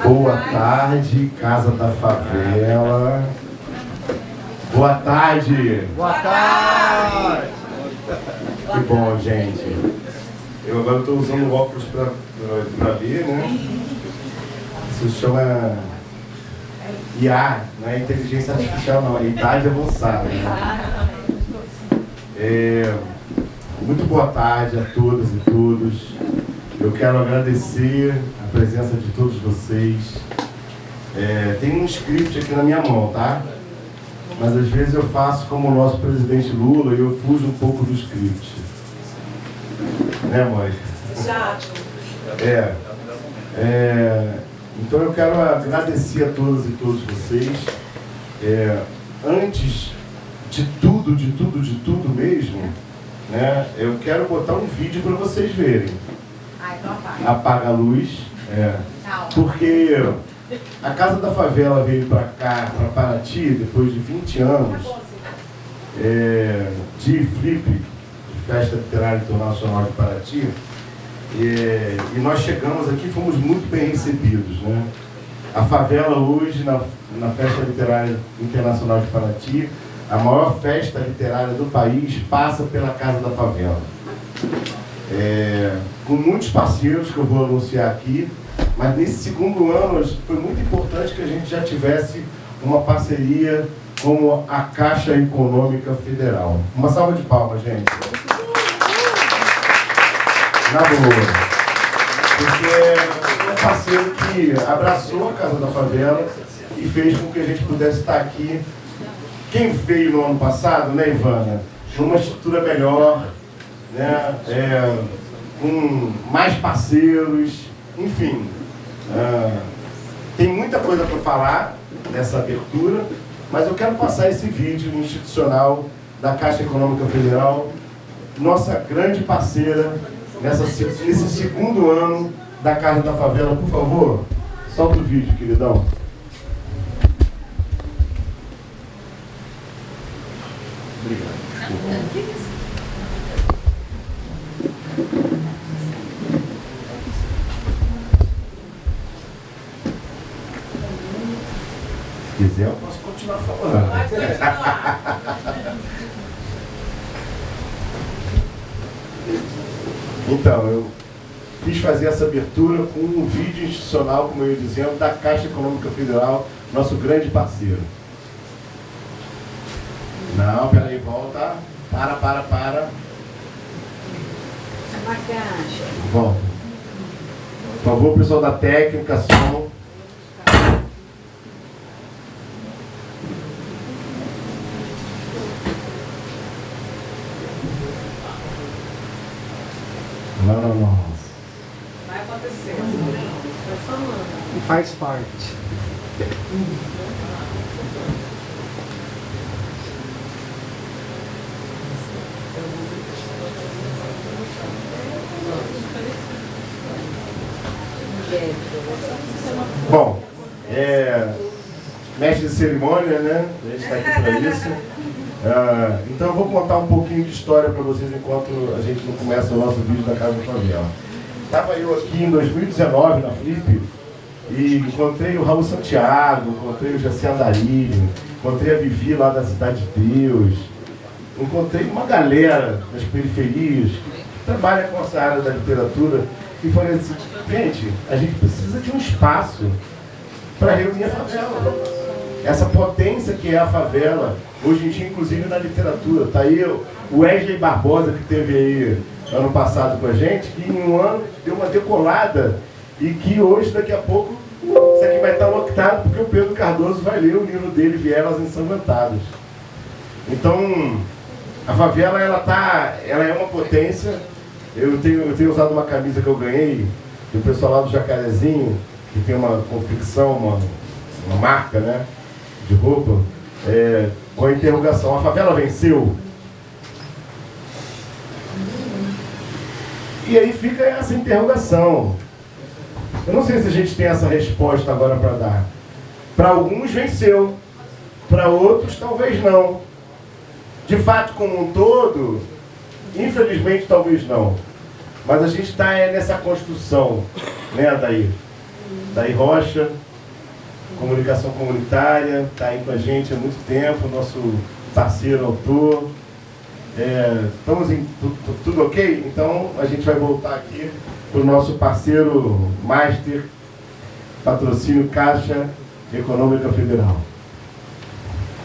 Boa tarde, Casa da Favela. Boa tarde. Boa tarde. Que bom, gente. Eu agora estou usando óculos para ver, né? Isso chama IA, não é inteligência artificial, não. É idade avançada. Né? Muito boa tarde a todas e todos. Eu quero agradecer a presença de todos vocês. Tem um script aqui na minha mão, tá? Mas às vezes eu faço como o nosso presidente Lula e eu fujo um pouco do script. Né, mãe? Exato. Então eu quero agradecer a todas e todos vocês. Antes de tudo mesmo, né, eu quero botar um vídeo para vocês verem. Então apaga. Apaga a luz. Porque a Casa da Favela veio para cá, para Paraty, depois de 20 anos de FLIP, Festa Literária Internacional de Paraty. E nós chegamos aqui e fomos muito bem recebidos, né? A favela hoje, na Festa Literária Internacional de Paraty, a maior festa literária do país passa pela Casa da Favela. Com muitos parceiros que eu vou anunciar aqui, mas nesse segundo ano foi muito importante que a gente já tivesse uma parceria com a Caixa Econômica Federal. Uma salva de palmas, gente. Na boa. Porque é um parceiro que abraçou a Casa da Favela e fez com que a gente pudesse estar aqui. Quem veio no ano passado, né, Ivana? Numa estrutura melhor, né? Com mais parceiros, enfim. Tem muita coisa para falar nessa abertura, mas eu quero passar esse vídeo institucional da Caixa Econômica Federal, nossa grande parceira nesse segundo ano da Casa da Favela. Por favor, solta o vídeo, queridão. Obrigado. Se quiser, eu posso continuar falando. Então, eu quis fazer essa abertura com um vídeo institucional, como eu ia dizendo, da Caixa Econômica Federal, nosso grande parceiro. Não, peraí, volta. Para. Volta. Por favor, pessoal da técnica, som. Não. Vai acontecer. Estou falando. Faz parte. Bom, mestre de cerimônia, né? A gente está aqui para isso. Então eu vou contar um pouquinho de história para vocês enquanto a gente não começa o nosso vídeo da Casa da Favela. Estava eu aqui em 2019 na Flip e encontrei o Raul Santiago, encontrei o Jaci Andarilho, encontrei a Vivi lá da Cidade de Deus, encontrei uma galera das periferias que trabalha com essa área da literatura e falei assim, gente, a gente precisa de um espaço para reunir a favela. Essa potência que é a favela, hoje em dia, inclusive na literatura. Está aí o Wesley Barbosa, que teve aí ano passado com a gente, que em um ano deu uma decolada e que hoje, daqui a pouco, isso aqui vai estar lotado porque o Pedro Cardoso vai ler o livro dele, Vielas Ensanguentadas. Então, a favela, ela é uma potência. Eu tenho usado uma camisa que eu ganhei do pessoal lá do Jacarezinho, que tem uma confecção, uma marca, né, de roupa, com a interrogação: a favela venceu? E aí fica essa interrogação. Eu não sei se a gente tem essa resposta agora para dar. Para alguns venceu, para outros talvez não. De fato, como um todo, infelizmente talvez não. Mas a gente está nessa construção, né, Adair? Daí Rocha, comunicação comunitária, está aí com a gente há muito tempo, nosso parceiro autor. Estamos em tudo ok? Então a gente vai voltar aqui para o nosso parceiro master, patrocínio Caixa Econômica Federal.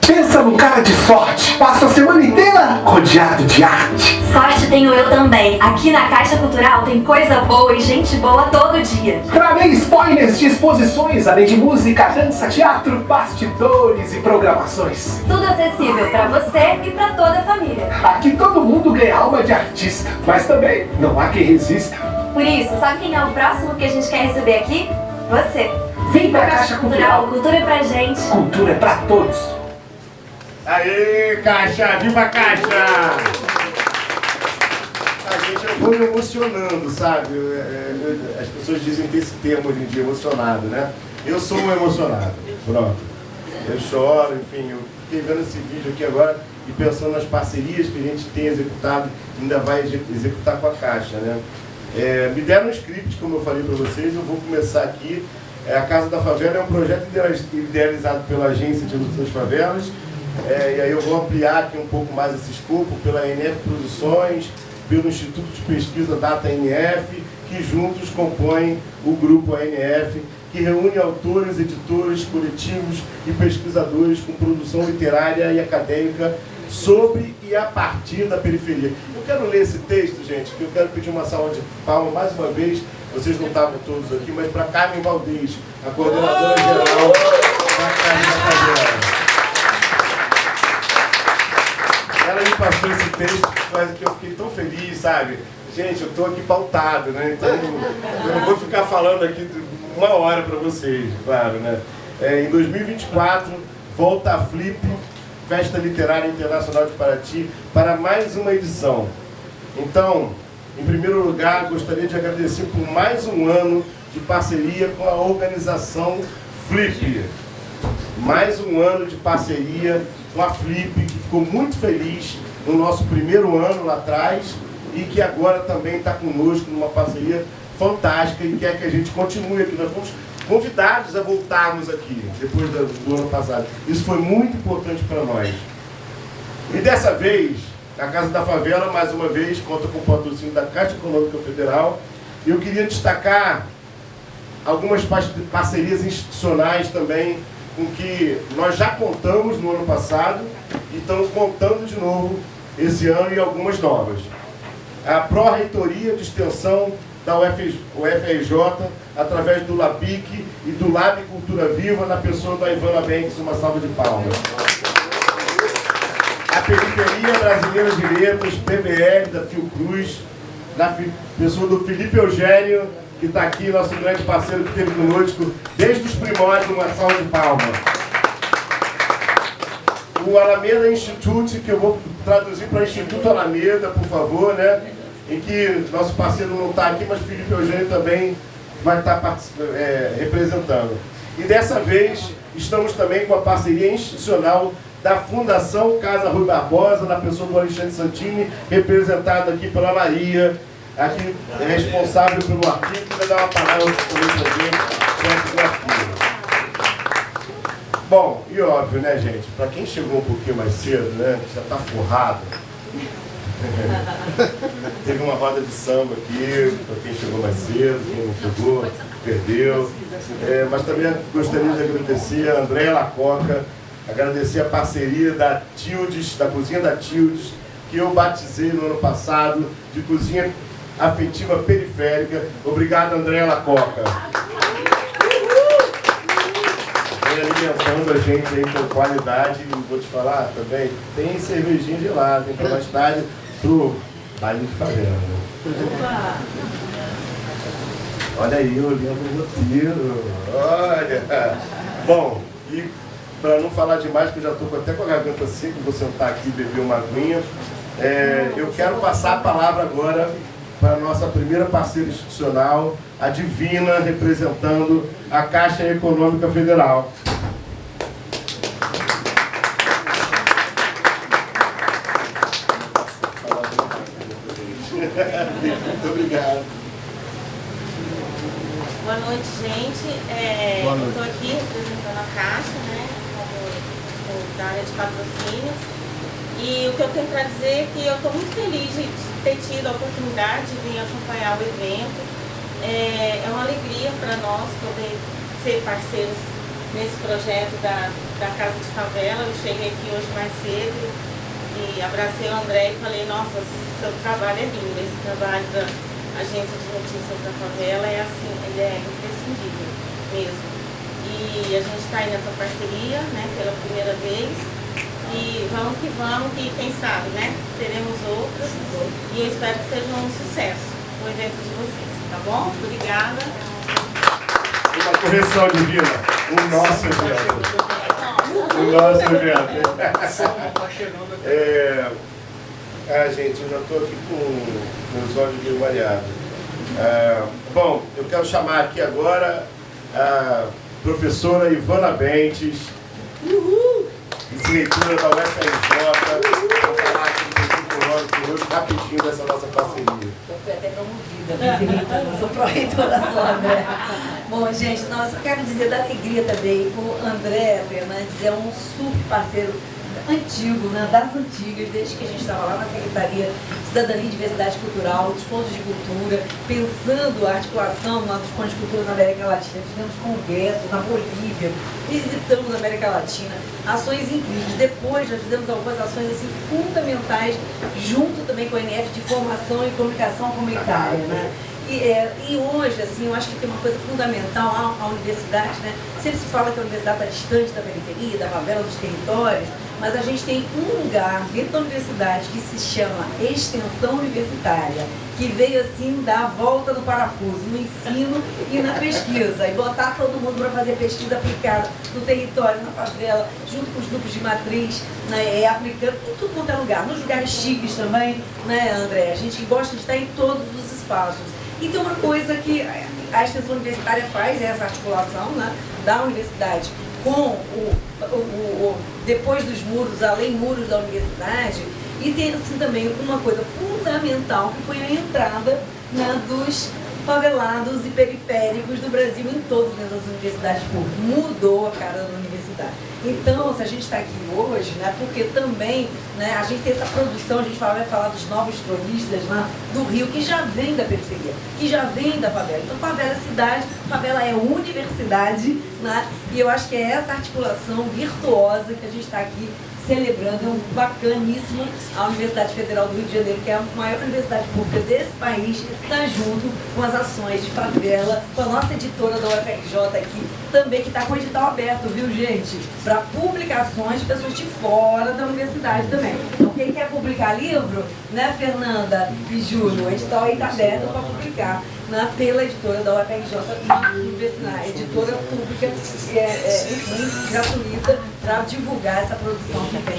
Pensa num cara de sorte, passa a semana inteira rodeado de arte. Sorte tenho eu também. Aqui na Caixa Cultural tem coisa boa e gente boa todo dia. Trarei spoilers de exposições, além de música, dança, teatro, bastidores e programações. Tudo acessível pra você e pra toda a família. Aqui todo mundo ganha alma de artista, mas também não há quem resista. Por isso, sabe quem é o próximo que a gente quer receber aqui? Você. Vem pra Caixa Cultural. Cultura é pra gente. Cultura é pra todos. Aê, Caixa! Viva a Caixa! A gente, eu vou me emocionando, sabe? As pessoas dizem que esse termo hoje em dia, emocionado, né? Eu sou um emocionado, pronto. Eu choro, enfim, eu fiquei vendo esse vídeo aqui agora e pensando nas parcerias que a gente tem executado e ainda vai executar com a Caixa, né? Me deram um script, como eu falei para vocês, eu vou começar aqui. A Casa da Favela é um projeto idealizado pela Agência de Ilustrações Favelas. E aí eu vou ampliar aqui um pouco mais esse escopo pela NF Produções, pelo Instituto de Pesquisa Data NF, que juntos compõem o grupo ANF, que reúne autores, editores, coletivos e pesquisadores com produção literária e acadêmica sobre e a partir da periferia. Eu quero ler esse texto, gente, que eu quero pedir uma salva de palmas mais uma vez. Vocês não estavam todos aqui, mas para Carmen Valdez, a coordenadora geral da Casa da Favela. Ela me passou esse texto, que eu fiquei tão feliz, sabe? Gente, eu estou aqui pautado, né? Então eu não vou ficar falando aqui uma hora para vocês, claro, né? Em 2024, volta a Flip, Festa Literária Internacional de Paraty, para mais uma edição. Então, em primeiro lugar, gostaria de agradecer por mais um ano de parceria com a organização Flip. Mais um ano de parceria com a Flip, que ficou muito feliz no nosso primeiro ano lá atrás e que agora também está conosco numa parceria fantástica e quer que a gente continue aqui. Nós fomos convidados a voltarmos aqui depois do ano passado. Isso foi muito importante para nós. E dessa vez, a Casa da Favela, mais uma vez, conta com o patrocínio da Caixa Econômica Federal. E eu queria destacar algumas parcerias institucionais também com que nós já contamos no ano passado e estamos contando de novo esse ano e algumas novas. A Pró-Reitoria de Extensão da UFRJ, através do LABIC e do Lab Cultura Viva, na pessoa da Ivana Banks, uma salva de palmas. A Periferia Brasileira de Letras, PBL, da Fiocruz, na pessoa do Felipe Eugênio, que está aqui, nosso grande parceiro que esteve conosco desde os primórdios, uma salva de palmas. O Alameda Institute, que eu vou traduzir para Instituto Alameda, por favor, né? Em que nosso parceiro não está aqui, mas Felipe Eugênio também vai estar representando. E dessa vez, estamos também com a parceria institucional da Fundação Casa Rui Barbosa, na pessoa do Alexandre Santini, representado aqui pela Maria, aqui responsável pelo arquivo, que vai dar uma palavra também para a gente, do arquivo. Bom, e óbvio, né, gente, para quem chegou um pouquinho mais cedo, né, já está forrado, teve uma roda de samba aqui, para quem chegou mais cedo, quem não chegou, perdeu. Mas também gostaria de agradecer a Andréa Lacoca, agradecer a parceria da Tildes, da Cozinha da Tildes, que eu batizei no ano passado, de Cozinha Afetiva Periférica. Obrigado, Andréa Lacoca. Vem alimentando a gente aí com qualidade, e vou te falar também, tem cervejinha gelada, tem para mais tarde pro baile de favela. Olha aí, olhando o roteiro. Olha! Bom, e para não falar demais, que eu já estou até com a garganta seca, vou sentar aqui e beber uma aguinha, eu quero passar a palavra agora para a nossa primeira parceira institucional, a Divina, representando a Caixa Econômica Federal. Muito obrigado. Boa noite, gente. Boa noite. Eu estou aqui representando a Caixa, né, como da área de patrocínios. E o que eu tenho para dizer é que eu estou muito feliz de ter tido a oportunidade de vir acompanhar o evento. É uma alegria para nós poder ser parceiros nesse projeto da Casa de Favela. Eu cheguei aqui hoje mais cedo e abracei o André e falei, nossa, seu trabalho é lindo, esse trabalho da Agência de Notícias da Favela é assim, ele é imprescindível mesmo. E a gente está aí nessa parceria, né, pela primeira vez. E vamos, que quem sabe, né, teremos outras. E eu espero que seja um sucesso o evento de vocês, tá bom? Obrigada. Uma correção divina, o nosso evento. O nosso evento. Gente, eu já estou aqui com meus olhos meio mareados. Bom, eu quero chamar aqui agora a professora Ivana Bentes, vice-reitora da UFRJ, para falar aqui do hoje, rapidinho dessa nossa parceria. Eu fui até promovida, vice-reitora, eu sou pró-reitora só, André. Bom, gente, eu só quero dizer da alegria também. O André Fernandes é um super parceiro antigo, né, das antigas, desde que a gente estava lá na Secretaria de Cidadania e Diversidade Cultural, dos pontos de cultura, pensando a articulação dos pontos de cultura na América Latina. Fizemos congressos na Bolívia, visitamos a América Latina, ações incríveis. Depois já fizemos algumas ações assim, fundamentais, junto também com a NF de formação e comunicação comunitária, né? E hoje, assim, eu acho que tem uma coisa fundamental, a universidade, né? Sempre se fala que a universidade está distante da periferia, da favela, dos territórios, mas a gente tem um lugar dentro da universidade que se chama Extensão Universitária, que veio, assim, dar a volta no parafuso, no ensino e na pesquisa, e botar todo mundo para fazer pesquisa aplicada no território, na favela, junto com os grupos de matriz, né, aplicando em tudo quanto é lugar, nos lugares chiques também, né, André? A gente gosta de estar em todos os espaços. E tem uma coisa que a extensão universitária faz, é essa articulação, né, da universidade com depois dos muros, além muros da universidade, e tem assim também uma coisa fundamental que foi a entrada, né, dos favelados e periféricos do Brasil em todas as universidades públicas. Mudou a cara da universidade. Então, se a gente está aqui hoje, né, porque também, né, a gente tem essa produção, a gente vai falar dos novos cronistas, né, do Rio, que já vem da periferia, que já vem da favela. Então, favela é cidade, favela é universidade, né, e eu acho que é essa articulação virtuosa que a gente está aqui celebrando, bacaníssimo, a Universidade Federal do Rio de Janeiro, que é a maior universidade pública desse país, está junto com as ações de favela, com a nossa editora da UFRJ aqui, também, que está com o edital aberto, viu, gente? Para publicações de pessoas de fora da universidade também. Então, quem quer publicar livro, né, Fernanda e Júlio, o edital aí está aberto para publicar, né, pela editora da UFRJ, a editora pública, enfim, gratuita, para divulgar essa produção que vem,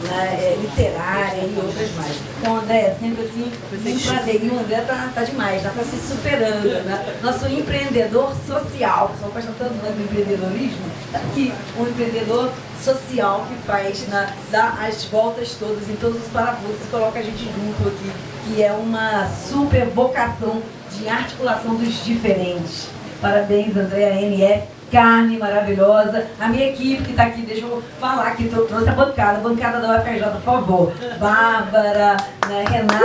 né, literária e outras mais. Então, André, é sempre assim, um prazer. E o André tá demais, está se superando, né? Nosso empreendedor social, o pessoal gosta tanto do empreendedorismo, tá aqui, um empreendedor social que faz, né, dá as voltas todas em todos os parafusos e coloca a gente junto aqui, que é uma super vocação de articulação dos diferentes. Parabéns, André, a NF, Carne maravilhosa, a minha equipe que está aqui, deixa eu falar que trouxe a bancada da UFRJ, por favor. Bárbara, né, Renata,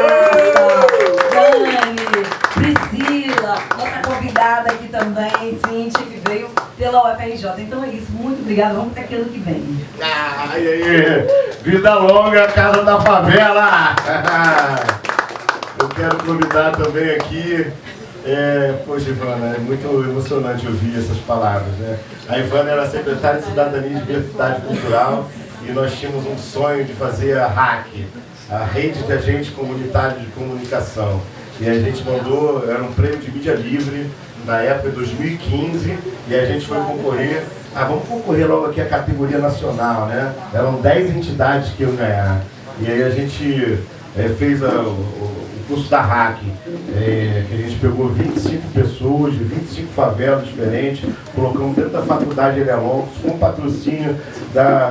Dani, Priscila, nossa convidada aqui também, Cíntia, que veio pela UFRJ. Então é isso, muito obrigada, vamos até aquilo que vem. Vida longa, Casa da Favela! Eu quero convidar também aqui. Poxa, Ivana, é muito emocionante ouvir essas palavras, né? A Ivana era secretária de Cidadania e Diversidade Cultural e nós tínhamos um sonho de fazer a RAC, a Rede de Agentes Comunitários de Comunicação. E a gente mandou, era um prêmio de mídia livre, na época de 2015, e a gente foi concorrer. Vamos concorrer logo aqui à categoria nacional, né? Eram 10 entidades que iam ganhar. E aí a gente fez o curso da RAC, que a gente pegou 25 pessoas de 25 favelas diferentes, colocamos dentro da faculdade Elelon, com patrocínio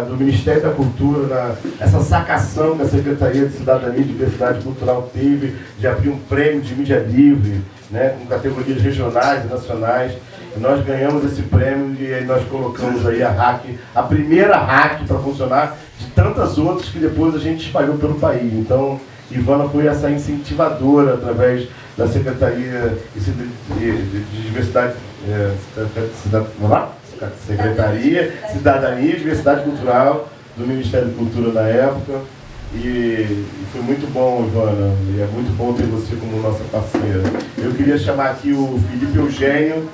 do Ministério da Cultura, essa sacação que a Secretaria de Cidadania e Diversidade Cultural teve de abrir um prêmio de mídia livre, né, com categorias regionais e nacionais. E nós ganhamos esse prêmio e aí nós colocamos aí a RAC, a primeira RAC para funcionar, de tantas outras que depois a gente espalhou pelo país. Então, Ivana foi essa incentivadora através da Secretaria de Diversidade, Secretaria, Cidadania e Diversidade Cultural do Ministério da Cultura na época. E foi muito bom, Ivana, e é muito bom ter você como nossa parceira. Eu queria chamar aqui o Felipe Eugênio,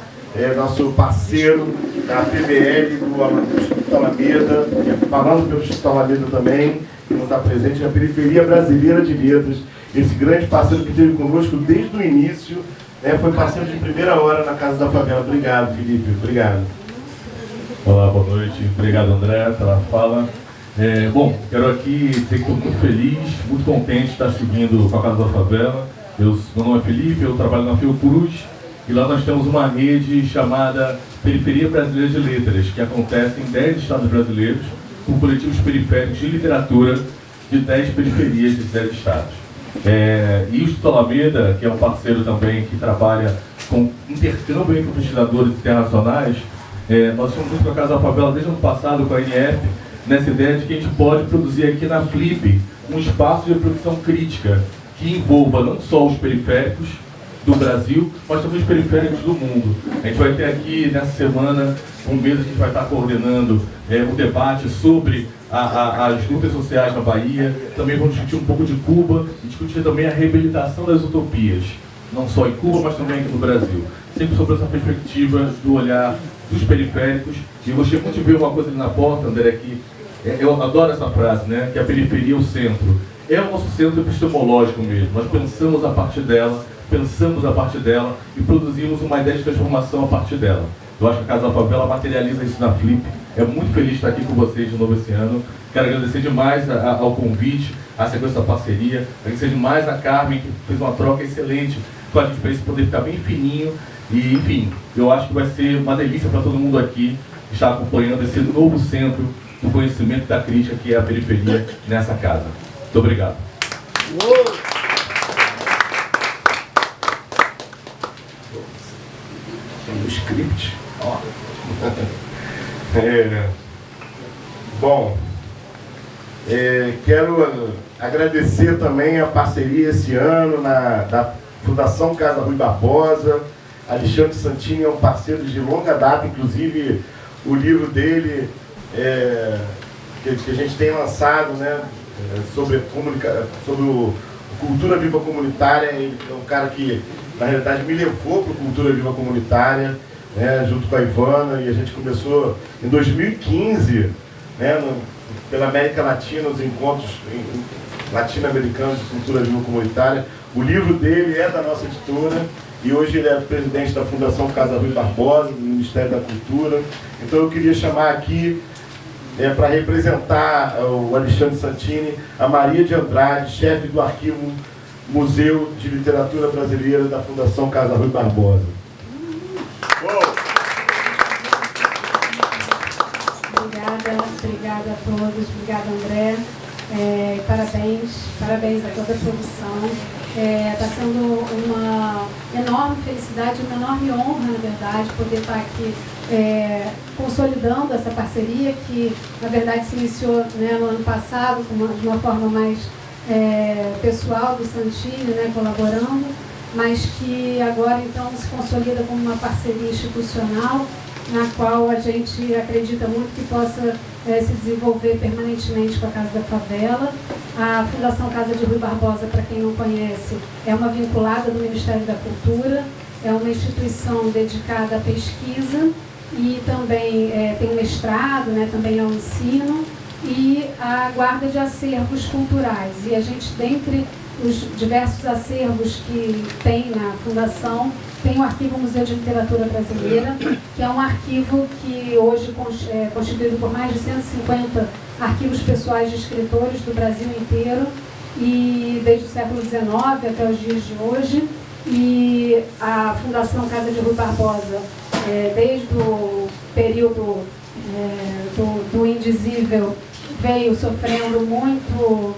nosso parceiro da PBL do Instituto Alameda, falando pelo Instituto Alameda também, que não está presente na Periferia Brasileira de Letras, esse grande parceiro que esteve conosco desde o início, foi parceiro de primeira hora na Casa da Favela. Obrigado, Felipe, obrigado. Olá, boa noite, obrigado, André, pela fala. Bom, quero aqui dizer que estou muito feliz, muito contente de estar seguindo com a Casa da Favela. Meu nome é Felipe, eu trabalho na Fiocruz e lá nós temos uma rede chamada Periferia Brasileira de Letras, que acontece em 10 estados brasileiros, com coletivos periféricos de literatura de 10 periferias de 10 estados. E o Instituto Alameda, que é um parceiro também que trabalha com intercâmbio entre pesquisadores internacionais, nós estamos muito com a Casa da Favela desde o ano passado com a NF, nessa ideia de que a gente pode produzir aqui na Flip um espaço de produção crítica que envolva não só os periféricos do Brasil, mas também os periféricos do mundo. A gente vai ter aqui nessa semana, um mês, a gente vai estar coordenando o debate sobre as lutas sociais na Bahia. Também vamos discutir um pouco de Cuba e discutir também a reabilitação das utopias, não só em Cuba, mas também aqui no Brasil. Sempre sobre essa perspectiva do olhar dos periféricos. E eu gostei muito de ver uma coisa ali na porta, André, que eu adoro essa frase, né? Que a periferia é o centro. É o nosso centro epistemológico mesmo. Nós pensamos a partir dela e produzimos uma ideia de transformação a partir dela. Eu acho que a Casa da Favela materializa isso na Flip. É muito feliz de estar aqui com vocês de novo esse ano. Quero agradecer demais ao convite, a sequência da parceria. Agradecer demais a Carmen, que fez uma troca excelente com a gente para isso poder ficar bem fininho. E, enfim, eu acho que vai ser uma delícia para todo mundo aqui estar acompanhando esse novo centro do conhecimento da crítica que é a periferia nessa casa. Muito obrigado. Tem o script. Bom, quero agradecer também a parceria esse ano da Fundação Casa Rui Barbosa. Alexandre Santini é um parceiro de longa data, inclusive o livro dele que a gente tem lançado, né, sobre Cultura Viva Comunitária. Ele é um cara que, na realidade, me levou para a Cultura Viva Comunitária, né, junto com a Ivana, e a gente começou em 2015, né, pela América Latina, os encontros latino-americanos de Cultura Viva Comunitária. O livro dele é da nossa editora, e hoje ele é presidente da Fundação Casa Rui Barbosa, do Ministério da Cultura. Então eu queria chamar aqui, para representar o Alexandre Santini, a Maria de Andrade, chefe do Arquivo Museu de Literatura Brasileira da Fundação Casa Rui Barbosa. Obrigada a todos, obrigada, André. Parabéns a toda a produção. Está sendo uma enorme felicidade, uma enorme honra, na verdade, poder estar aqui consolidando essa parceria que, na verdade, se iniciou, né, no ano passado de uma forma mais pessoal do Santini, né, colaborando, mas que agora, então, se consolida como uma parceria institucional, na qual a gente acredita muito que possa se desenvolver permanentemente com a Casa da Favela. A Fundação Casa de Rui Barbosa, para quem não conhece, é uma vinculada do Ministério da Cultura, é uma instituição dedicada à pesquisa e também tem mestrado, né, também ao ensino e a guarda de acervos culturais. E a gente, dentre os diversos acervos que tem na Fundação, tem o Arquivo Museu de Literatura Brasileira, que é um arquivo que hoje é constituído por mais de 150 arquivos pessoais de escritores do Brasil inteiro, e desde o século XIX até os dias de hoje. E a Fundação Casa de Rui Barbosa, desde o período do indizível, veio sofrendo muito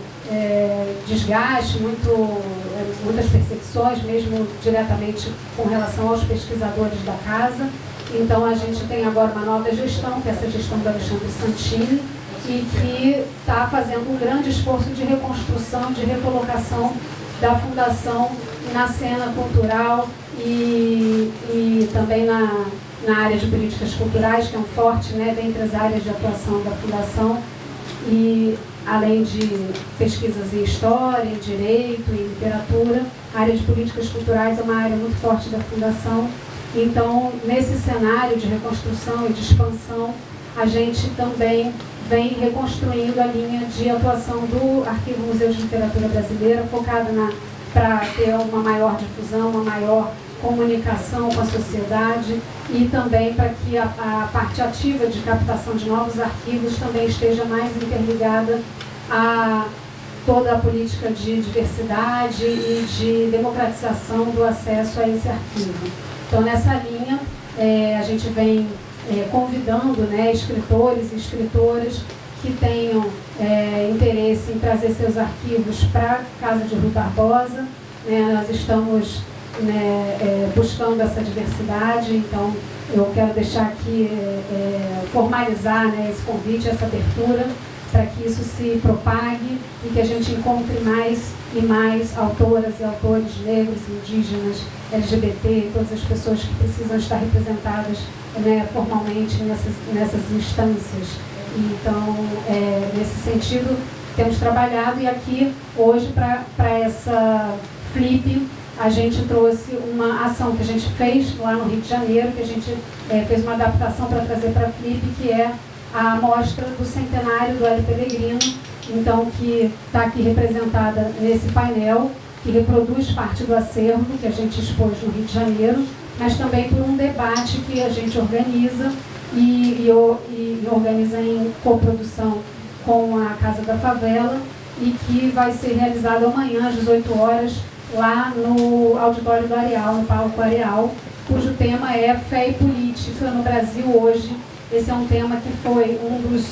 desgaste, muitas perseguições, mesmo diretamente com relação aos pesquisadores da casa. Então a gente tem agora uma nova gestão, que é essa gestão do Alexandre Santini, e que está fazendo um grande esforço de reconstrução, de recolocação da Fundação na cena cultural e também na área de políticas culturais, que é um forte, né, dentre as áreas de atuação da Fundação, e além de pesquisas em história, em direito, em literatura, a área de políticas culturais é uma área muito forte da Fundação. Então, nesse cenário de reconstrução e de expansão, a gente também vem reconstruindo a linha de atuação do Arquivo Museu de Literatura Brasileira, focada para ter uma maior difusão, uma maior comunicação com a sociedade e também para que a parte ativa de captação de novos arquivos também esteja mais interligada a toda a política de diversidade e de democratização do acesso a esse arquivo. Então, nessa linha, a gente vem convidando, né, escritores e escritoras que tenham interesse em trazer seus arquivos para a Casa de Rui Barbosa. Nós estamos buscando essa diversidade, então eu quero deixar aqui, formalizar, né, esse convite, essa abertura, para que isso se propague e que a gente encontre mais e mais autoras e autores negros, indígenas, LGBT, todas as pessoas que precisam estar representadas, né, formalmente nessas instâncias. Então, nesse sentido, temos trabalhado, e aqui, hoje, para essa Flip, a gente trouxe uma ação que a gente fez lá no Rio de Janeiro, que a gente fez uma adaptação para trazer para a Flip, que é a mostra do centenário do Hélio Pellegrino, então, que está aqui representada nesse painel, que reproduz parte do acervo que a gente expôs no Rio de Janeiro, mas também por um debate que a gente organiza e organiza em coprodução com a Casa da Favela, e que vai ser realizado amanhã às 18 horas, lá no auditório do Areal, no Palco Areal, cujo tema é Fé e Política no Brasil Hoje. Esse é um tema que foi um dos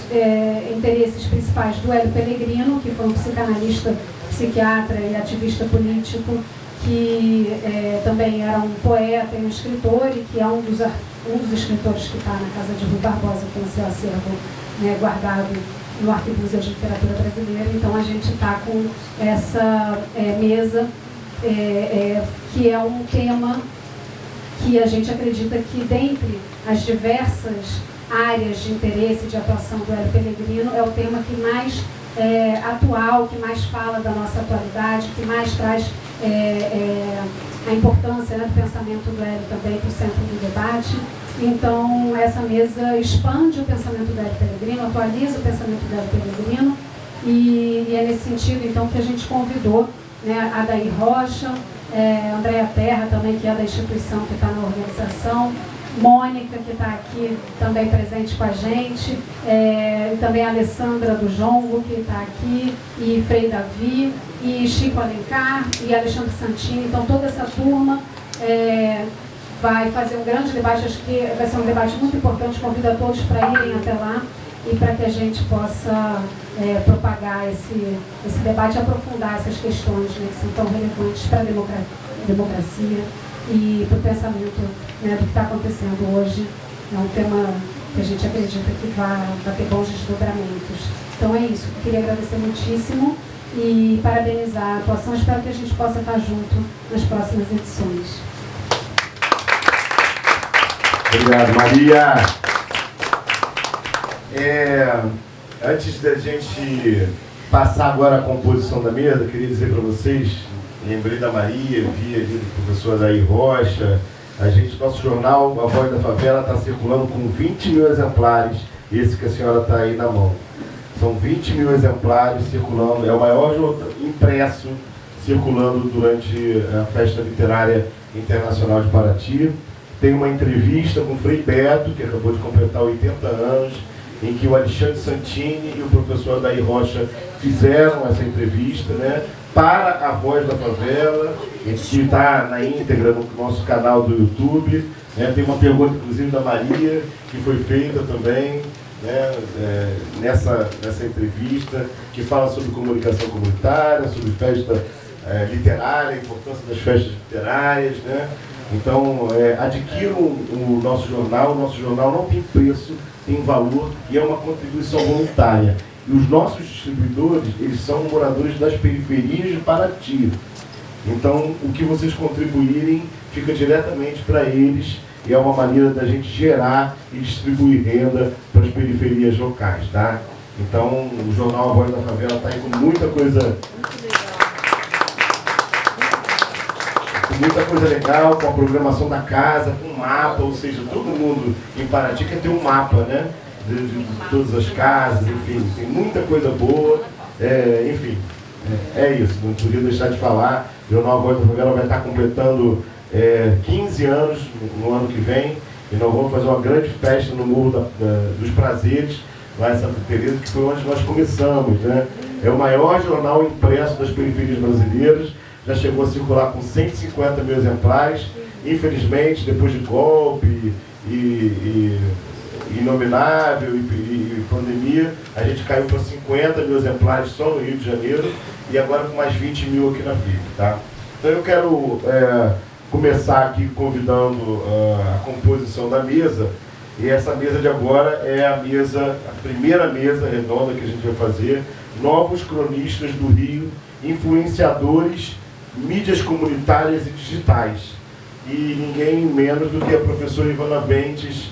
interesses principais do Hélio Pellegrino, que foi um psicanalista, psiquiatra e ativista político, que também era um poeta e um escritor, e que é um dos escritores que está na Casa de Rui Barbosa, com o seu acervo, né, guardado no Arquivo Museu de Literatura Brasileira. Então a gente está com essa mesa, que é um tema que a gente acredita que, dentre as diversas áreas de interesse e de atuação do Hélio Pellegrino, é o tema que mais atual, que mais fala da nossa atualidade, que mais traz a importância, né, do pensamento do Hélio também para o centro do debate. Então, essa mesa expande o pensamento do Hélio Pellegrino, atualiza o pensamento do Hélio Pellegrino, e é nesse sentido, então, que a gente convidou, né, a Daí Rocha, Andréa Terra também, que é da instituição que está na organização, Mônica, que está aqui também presente com a gente, também a Alessandra do Jongo, que está aqui, e Frei Davi, e Chico Alencar, e Alexandre Santini. Então, toda essa turma vai fazer um grande debate. Acho que vai ser um debate muito importante. Convido a todos para irem até lá e para que a gente possa propagar esse debate e aprofundar essas questões, né, que são tão relevantes para a democracia e para o pensamento, né, do que está acontecendo hoje. É um tema que a gente acredita que vai ter bons desdobramentos. Então é isso. Queria agradecer muitíssimo e parabenizar a atuação. Espero que a gente possa estar junto nas próximas edições. Obrigado, Maria. Antes da gente passar agora a composição da mesa, queria dizer para vocês, lembrei da Maria, vi ali do professor Daí Rocha, nosso jornal, A Voz da Favela, está circulando com 20 mil exemplares, esse que a senhora está aí na mão. São 20 mil exemplares circulando, é o maior impresso circulando durante a Festa Literária Internacional de Paraty. Tem uma entrevista com o Frei Beto, que acabou de completar 80 anos, em que o Alexandre Santini e o professor Adair Rocha fizeram essa entrevista, né, para a Voz da Favela, que está na íntegra no nosso canal do YouTube. Né, tem uma pergunta, inclusive, da Maria, que foi feita também, né, nessa entrevista, que fala sobre comunicação comunitária, sobre festa literária, a importância das festas literárias, né? Então, adquiram o nosso jornal não tem preço, tem valor e é uma contribuição voluntária. E os nossos distribuidores, eles são moradores das periferias de Paraty. Então, o que vocês contribuírem fica diretamente para eles e é uma maneira da gente gerar e distribuir renda para as periferias locais, tá? Então, o jornal A Voz da Favela está aí com muita coisa legal, com a programação da casa, com um mapa, ou seja, todo mundo em Paraty quer ter um mapa, né? De todas as casas, enfim, tem muita coisa boa, enfim, é isso, não podia deixar de falar. O jornal A Voz da Favela vai estar completando 15 anos no ano que vem, e nós vamos fazer uma grande festa no Morro dos Prazeres, lá em Santa Teresa, que foi onde nós começamos, né? É o maior jornal impresso das periferias brasileiras, já chegou a circular com 150 mil exemplares. Infelizmente, depois de golpe e inominável e pandemia, a gente caiu para 50 mil exemplares só no Rio de Janeiro e agora com mais 20 mil aqui na FIP, tá? Então eu quero começar aqui convidando a composição da mesa, e essa mesa de agora é a primeira mesa redonda que a gente vai fazer, Novos Cronistas do Rio, Influenciadores, Mídias Comunitárias e Digitais. E ninguém menos do que a professora Ivana Bentes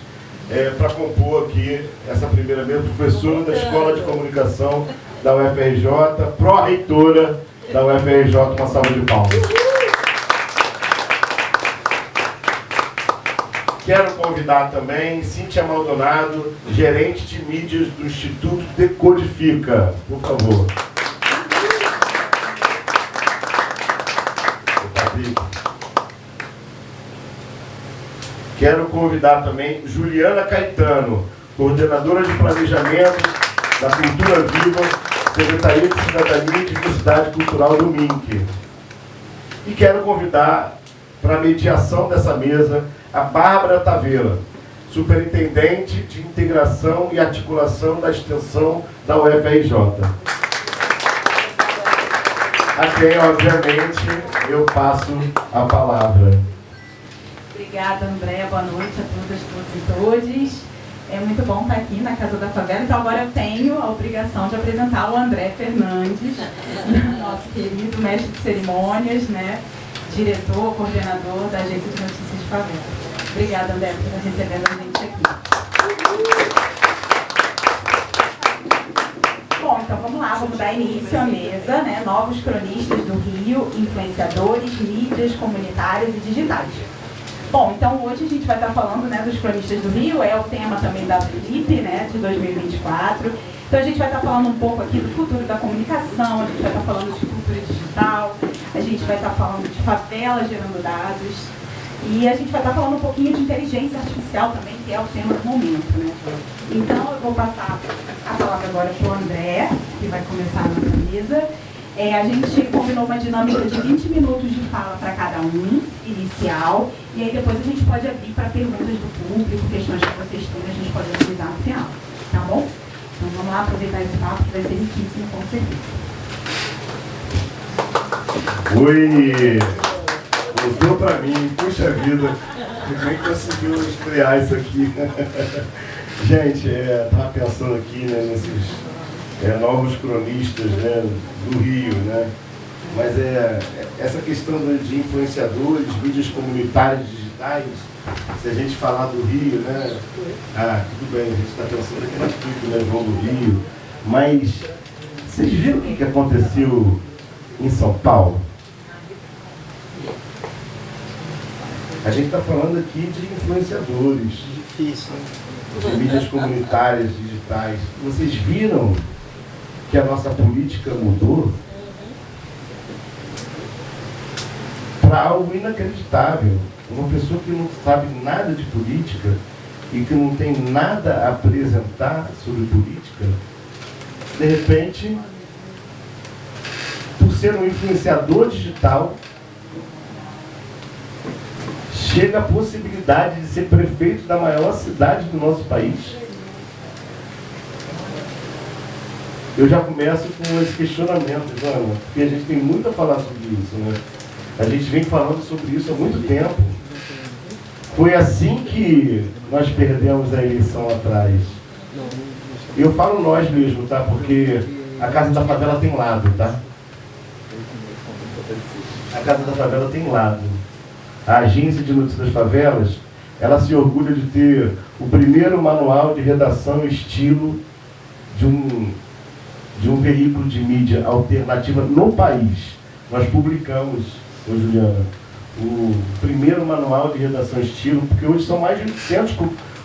para compor aqui essa primeira mesa, professora da Escola de Comunicação da UFRJ, pró-reitora da UFRJ, uma salva de palmas. Quero convidar também Cíntia Maldonado, gerente de mídias do Instituto Decodifica, por favor. Quero convidar também Juliana Caetano, coordenadora de planejamento da Cultura Viva, Secretaria de Cidadania e Diversidade Cultural do MINC. E quero convidar para a mediação dessa mesa a Bárbara Taveira, superintendente de integração e articulação da extensão da UFRJ. A quem, obviamente, eu passo a palavra. Obrigada, André. Boa noite a todas, todos e todes. É muito bom estar aqui na Casa da Favela. Então agora eu tenho a obrigação de apresentar o André Fernandes, nosso querido mestre de cerimônias, né? Diretor, coordenador da Agência de Notícias de Favela. Obrigada, André, por estar recebendo a gente aqui. Bom, então vamos lá, vamos dar início à mesa, né? Novos cronistas do Rio, influenciadores, mídias comunitárias e digitais. Bom, então hoje a gente vai estar falando, né, dos cronistas do Rio, é o tema também da FIP, né, de 2024. Então a gente vai estar falando um pouco aqui do futuro da comunicação, a gente vai estar falando de cultura digital, a gente vai estar falando de favela gerando dados, e a gente vai estar falando um pouquinho de inteligência artificial também, que é o tema do momento, né? Então eu vou passar a palavra agora para o André, que vai começar a nossa mesa. A gente combinou uma dinâmica de 20 minutos de fala para cada um, inicial, e aí depois a gente pode abrir para perguntas do público, questões que vocês têm, a gente pode utilizar no final, tá bom? Então vamos lá aproveitar esse papo que vai ser riquíssimo, com certeza. Oi! Voltou para mim, puxa vida, nem conseguiu estrear isso aqui. Gente, estava pensando aqui, né, nesses novos cronistas, né, do Rio, né? Mas essa questão de influenciadores, mídias comunitárias digitais, se a gente falar do Rio, né? Tudo bem, a gente está pensando aqui na FIP, né, João do Rio, mas vocês viram o que aconteceu em São Paulo? A gente está falando aqui de influenciadores, difícil, né? De mídias comunitárias digitais. Vocês viram que a nossa política mudou para algo inacreditável? Uma pessoa que não sabe nada de política e que não tem nada a apresentar sobre política, de repente, por ser um influenciador digital, chega a possibilidade de ser prefeito da maior cidade do nosso país. Eu já começo com esse questionamento, Ivana, porque a gente tem muito a falar sobre isso, né? A gente vem falando sobre isso há muito tempo. Foi assim que nós perdemos a eleição atrás. Eu falo nós mesmo, tá? Porque a Casa da Favela tem lado, tá? A Casa da Favela tem lado. A Agência de Notícias das Favelas, ela se orgulha de ter o primeiro manual de redação estilo de um veículo de mídia alternativa no país. Nós publicamos, Juliana, o primeiro manual de redação estilo, porque hoje são mais de 800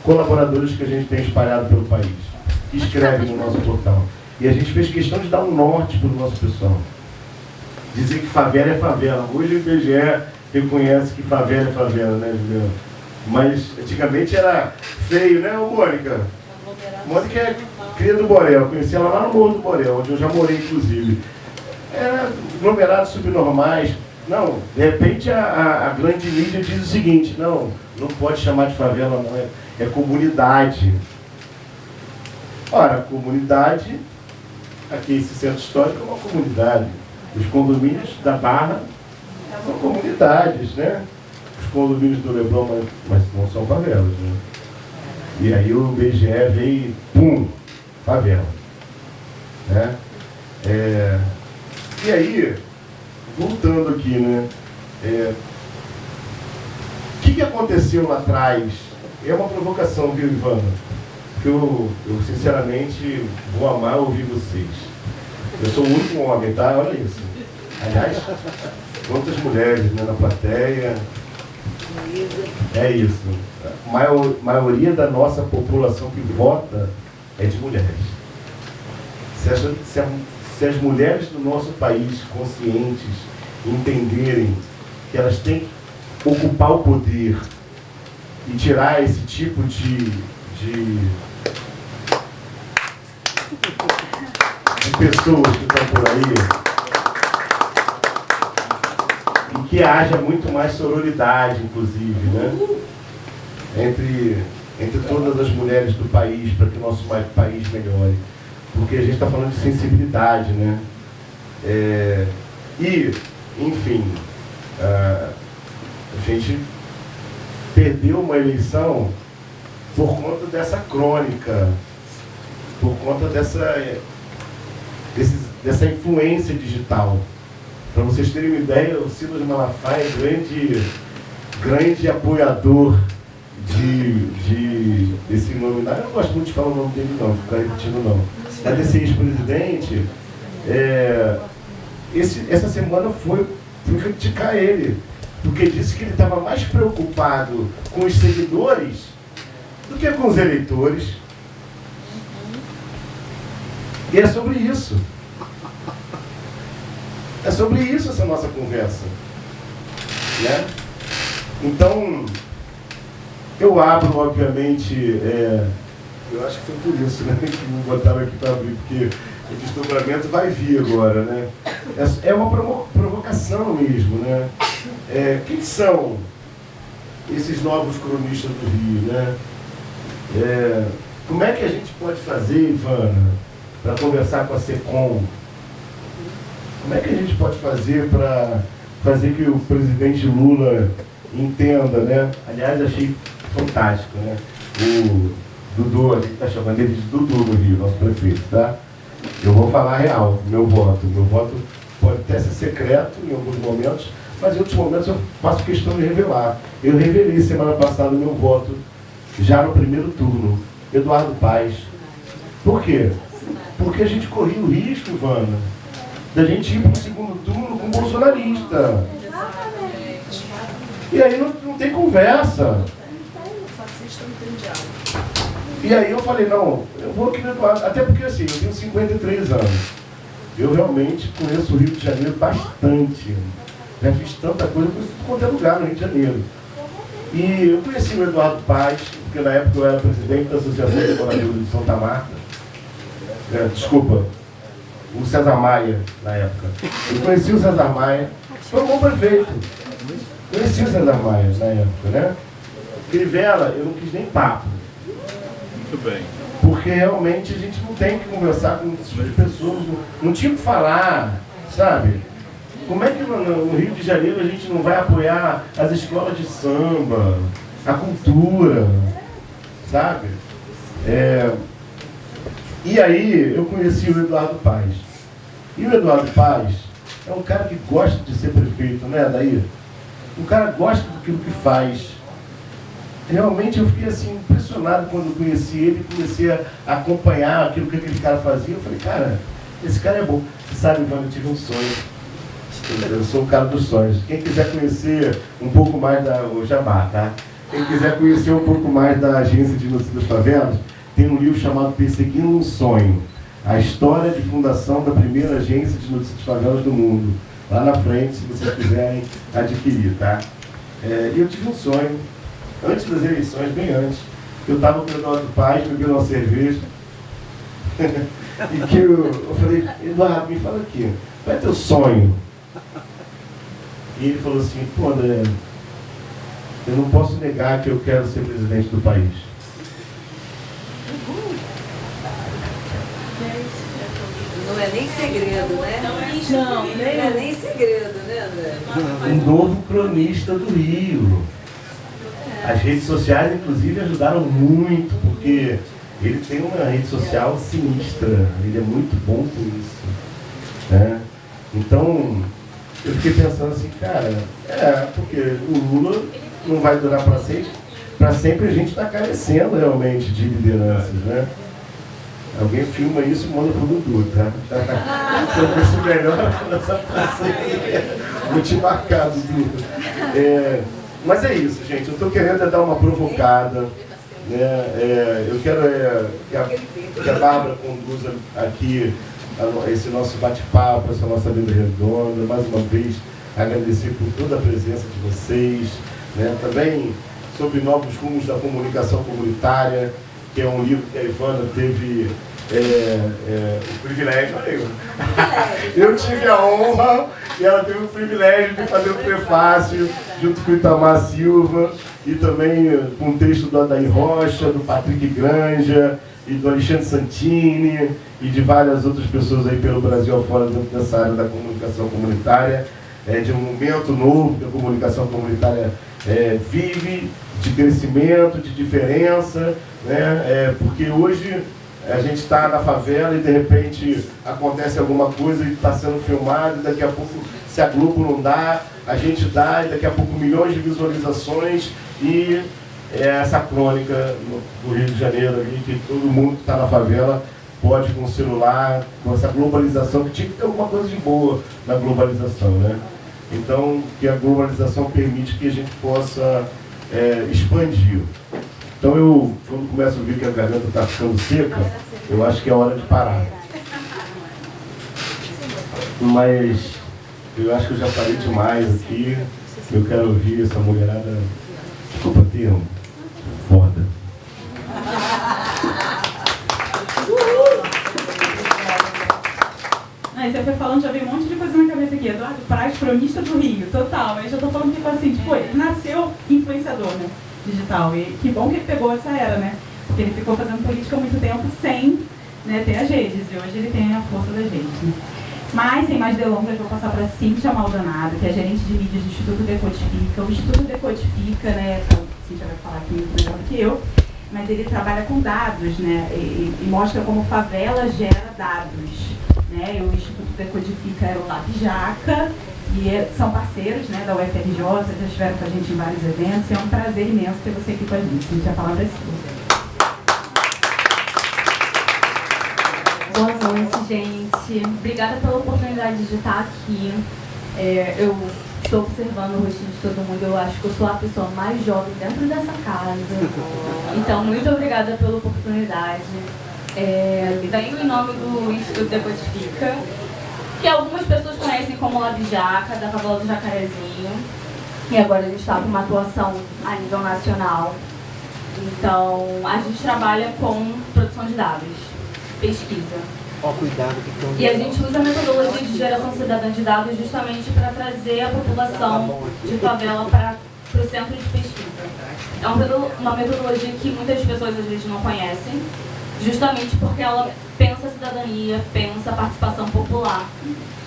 colaboradores que a gente tem espalhado pelo país, que escrevem no nosso portal. E a gente fez questão de dar um norte para o nosso pessoal. Dizer que favela é favela. Hoje o IBGE reconhece que favela é favela, né, Juliana? Mas antigamente era feio, né, Mônica? Mônica é cria do Borel, conheci ela lá no Morro do Borel, onde eu já morei, inclusive. Era aglomerados subnormais. Não, de repente a grande mídia diz o seguinte: não pode chamar de favela, não, é comunidade. Ora, comunidade, aqui esse centro histórico é uma comunidade. Os condomínios da Barra são comunidades, né? Os condomínios do Leblon, mas não são favelas, né? E aí o IBGE veio, pum, favela, né? E aí, voltando aqui, né? O que aconteceu lá atrás? É uma provocação, viu, Ivana? Que eu sinceramente vou amar ouvir vocês. Eu sou o único homem, tá? Olha isso. Aliás, quantas mulheres, né, na plateia. É isso. A maioria da nossa população que vota é de mulheres. Se as mulheres do nosso país conscientes entenderem que elas têm que ocupar o poder e tirar esse tipo de pessoas que estão por aí, e que haja muito mais sororidade, inclusive, né? Entre todas as mulheres do país, para que o nosso país melhore. Porque a gente está falando de sensibilidade, né? E, enfim, a gente perdeu uma eleição por conta dessa crônica, por conta dessa influência digital. Para vocês terem uma ideia, o Silas Malafaia é grande apoiador desse nome. Eu não gosto muito de falar o nome dele, não, ficar repetindo, não. Desse ex-presidente, essa semana fui criticar ele, porque disse que ele estava mais preocupado com os seguidores do que com os eleitores. E é sobre isso. É sobre isso essa nossa conversa, né? Então, eu abro, obviamente, eu acho que foi por isso, né, que me botaram aqui para abrir, porque o desdobramento vai vir agora, né? É uma provocação mesmo, né? Quem são esses novos cronistas do Rio, né? Como é que a gente pode fazer, Ivana, para conversar com a SECOM? Como é que a gente pode fazer para fazer que o presidente Lula entenda, né? Aliás, achei fantástico, né? O Dudu, a gente está chamando ele de Dudu no Rio, nosso prefeito, tá? Eu vou falar a real, meu voto. Meu voto pode até ser secreto em alguns momentos, mas em outros momentos eu faço questão de revelar. Eu revelei semana passada o meu voto, já no primeiro turno, Eduardo Paes. Por quê? Porque a gente corria o risco, Ivana, da gente ir para o segundo turno com bolsonarista. E aí não tem conversa. E aí eu falei, não, eu vou aqui no Eduardo, até porque assim, eu tenho 53 anos. Eu realmente conheço o Rio de Janeiro bastante. Já fiz tanta coisa, conheço quanto é lugar no Rio de Janeiro. E eu conheci o Eduardo Paz, porque na época eu era presidente da Associação de Moradores de Santa Marta. Desculpa, o César Maia, na época. Eu conheci o César Maia, foi um bom prefeito. Conheci o César Maia na época, né? Crivella, eu não quis nem papo. Muito bem. Porque realmente a gente não tem que conversar com esse tipo de pessoas, não tinha o que falar, sabe? Como é que no Rio de Janeiro a gente não vai apoiar as escolas de samba, a cultura, sabe? E aí eu conheci o Eduardo Paz. E o Eduardo Paz é um cara que gosta de ser prefeito, né, Daí? O cara gosta daquilo que faz. Realmente eu fiquei assim impressionado quando eu conheci ele e comecei a acompanhar aquilo que aquele cara fazia. Eu falei, cara, esse cara é bom. Você sabe, Ivan, eu tive um sonho. Eu sou o cara dos sonhos. Quem quiser conhecer um pouco mais o Jabá, tá? Quem quiser conhecer um pouco mais da Agência de Notícias das Favelas, tem um livro chamado Perseguindo um Sonho. A história de fundação da primeira agência de notícias de favelas do mundo. Lá na frente, se vocês quiserem adquirir, tá? E eu tive um sonho, antes das eleições, bem antes. Eu estava com o Eduardo Paz, bebendo uma cerveja. E que eu falei, Eduardo, me fala aqui, qual é teu sonho? E ele falou assim, pô, André, eu não posso negar que eu quero ser presidente do país. Não é nem segredo, né? Não é nem segredo, né, André? Um novo cronista do Rio. As redes sociais, inclusive, ajudaram muito, porque ele tem uma rede social sinistra. Ele é muito bom com isso, né? Então, eu fiquei pensando assim, cara, porque o Lula não vai durar para sempre. Para sempre a gente está carecendo realmente de lideranças, né? Alguém filma isso e manda pro Dudu, tá? Se eu fosse melhor, essa frase vou te marcar, Dudu. Mas é isso, gente. Eu estou querendo dar uma provocada, né? Eu quero que a Bárbara conduza aqui esse nosso bate-papo, essa nossa mesa redonda. Mais uma vez, agradecer por toda a presença de vocês, né? Também sobre novos rumos da comunicação comunitária, que é um livro que a Ivana teve o privilégio. Eu tive a honra e ela teve o privilégio de fazer o prefácio junto com o Itamar Silva e também com o texto do Adair Rocha, do Patrick Granja e do Alexandre Santini e de várias outras pessoas aí pelo Brasil afora dentro dessa área da comunicação comunitária, de um momento novo que a comunicação comunitária vive, de crescimento, de diferença, né? Porque hoje a gente está na favela e de repente acontece alguma coisa e está sendo filmado, e daqui a pouco, se a Globo não dá, a gente dá, e daqui a pouco milhões de visualizações, e essa crônica do Rio de Janeiro ali, que todo mundo que está na favela pode com o celular, com essa globalização, que tinha que ter alguma coisa de boa na globalização, né? Então, que a globalização permite que a gente possa expandir. Então eu, quando começo a ver que a garganta está ficando seca, eu acho que é hora de parar. Mas eu acho que eu já falei demais aqui. Eu quero ouvir essa mulherada, desculpa o termo, foda. Você foi falando, já veio um monte de coisa na cabeça aqui. Eduardo Paz, cronista do Rio, total. Aí já tô falando tipo assim, ele nasceu influenciador, né? Digital. E que bom que ele pegou essa era, né? Porque ele ficou fazendo política há muito tempo sem, né, ter as redes. E hoje ele tem a força das redes, né? Mas, sem mais delongas, vou passar para Cíntia Maldonado, que é gerente de mídias do Instituto Decodifica. O Instituto Decodifica, né, a Cíntia vai falar aqui muito melhor do que eu, mas ele trabalha com dados, né, e mostra como favela gera dados. Né, e o Instituto Decodifica é o Lapijaca, e são parceiros, né, da UFRJ, já estiveram com a gente em vários eventos, e é um prazer imenso ter você aqui com a gente. Cíntia, a palavra é sua. Boa noite, gente. Obrigada pela oportunidade de estar aqui. Eu estou observando o rostinho de todo mundo. Eu acho que eu sou a pessoa mais jovem dentro dessa casa. Então, muito obrigada pela oportunidade. Venho em nome do Instituto Decodifica, que algumas pessoas conhecem como Labijaca, da favela do Jacarezinho. e agora a gente está com uma atuação a nível nacional. Então, a gente trabalha com produção de dados, pesquisa. E a gente usa a metodologia de geração cidadã de dados justamente para trazer a população de favela para o centro de pesquisa. É uma metodologia que muitas pessoas às vezes não conhecem, justamente porque ela pensa a cidadania, pensa a participação popular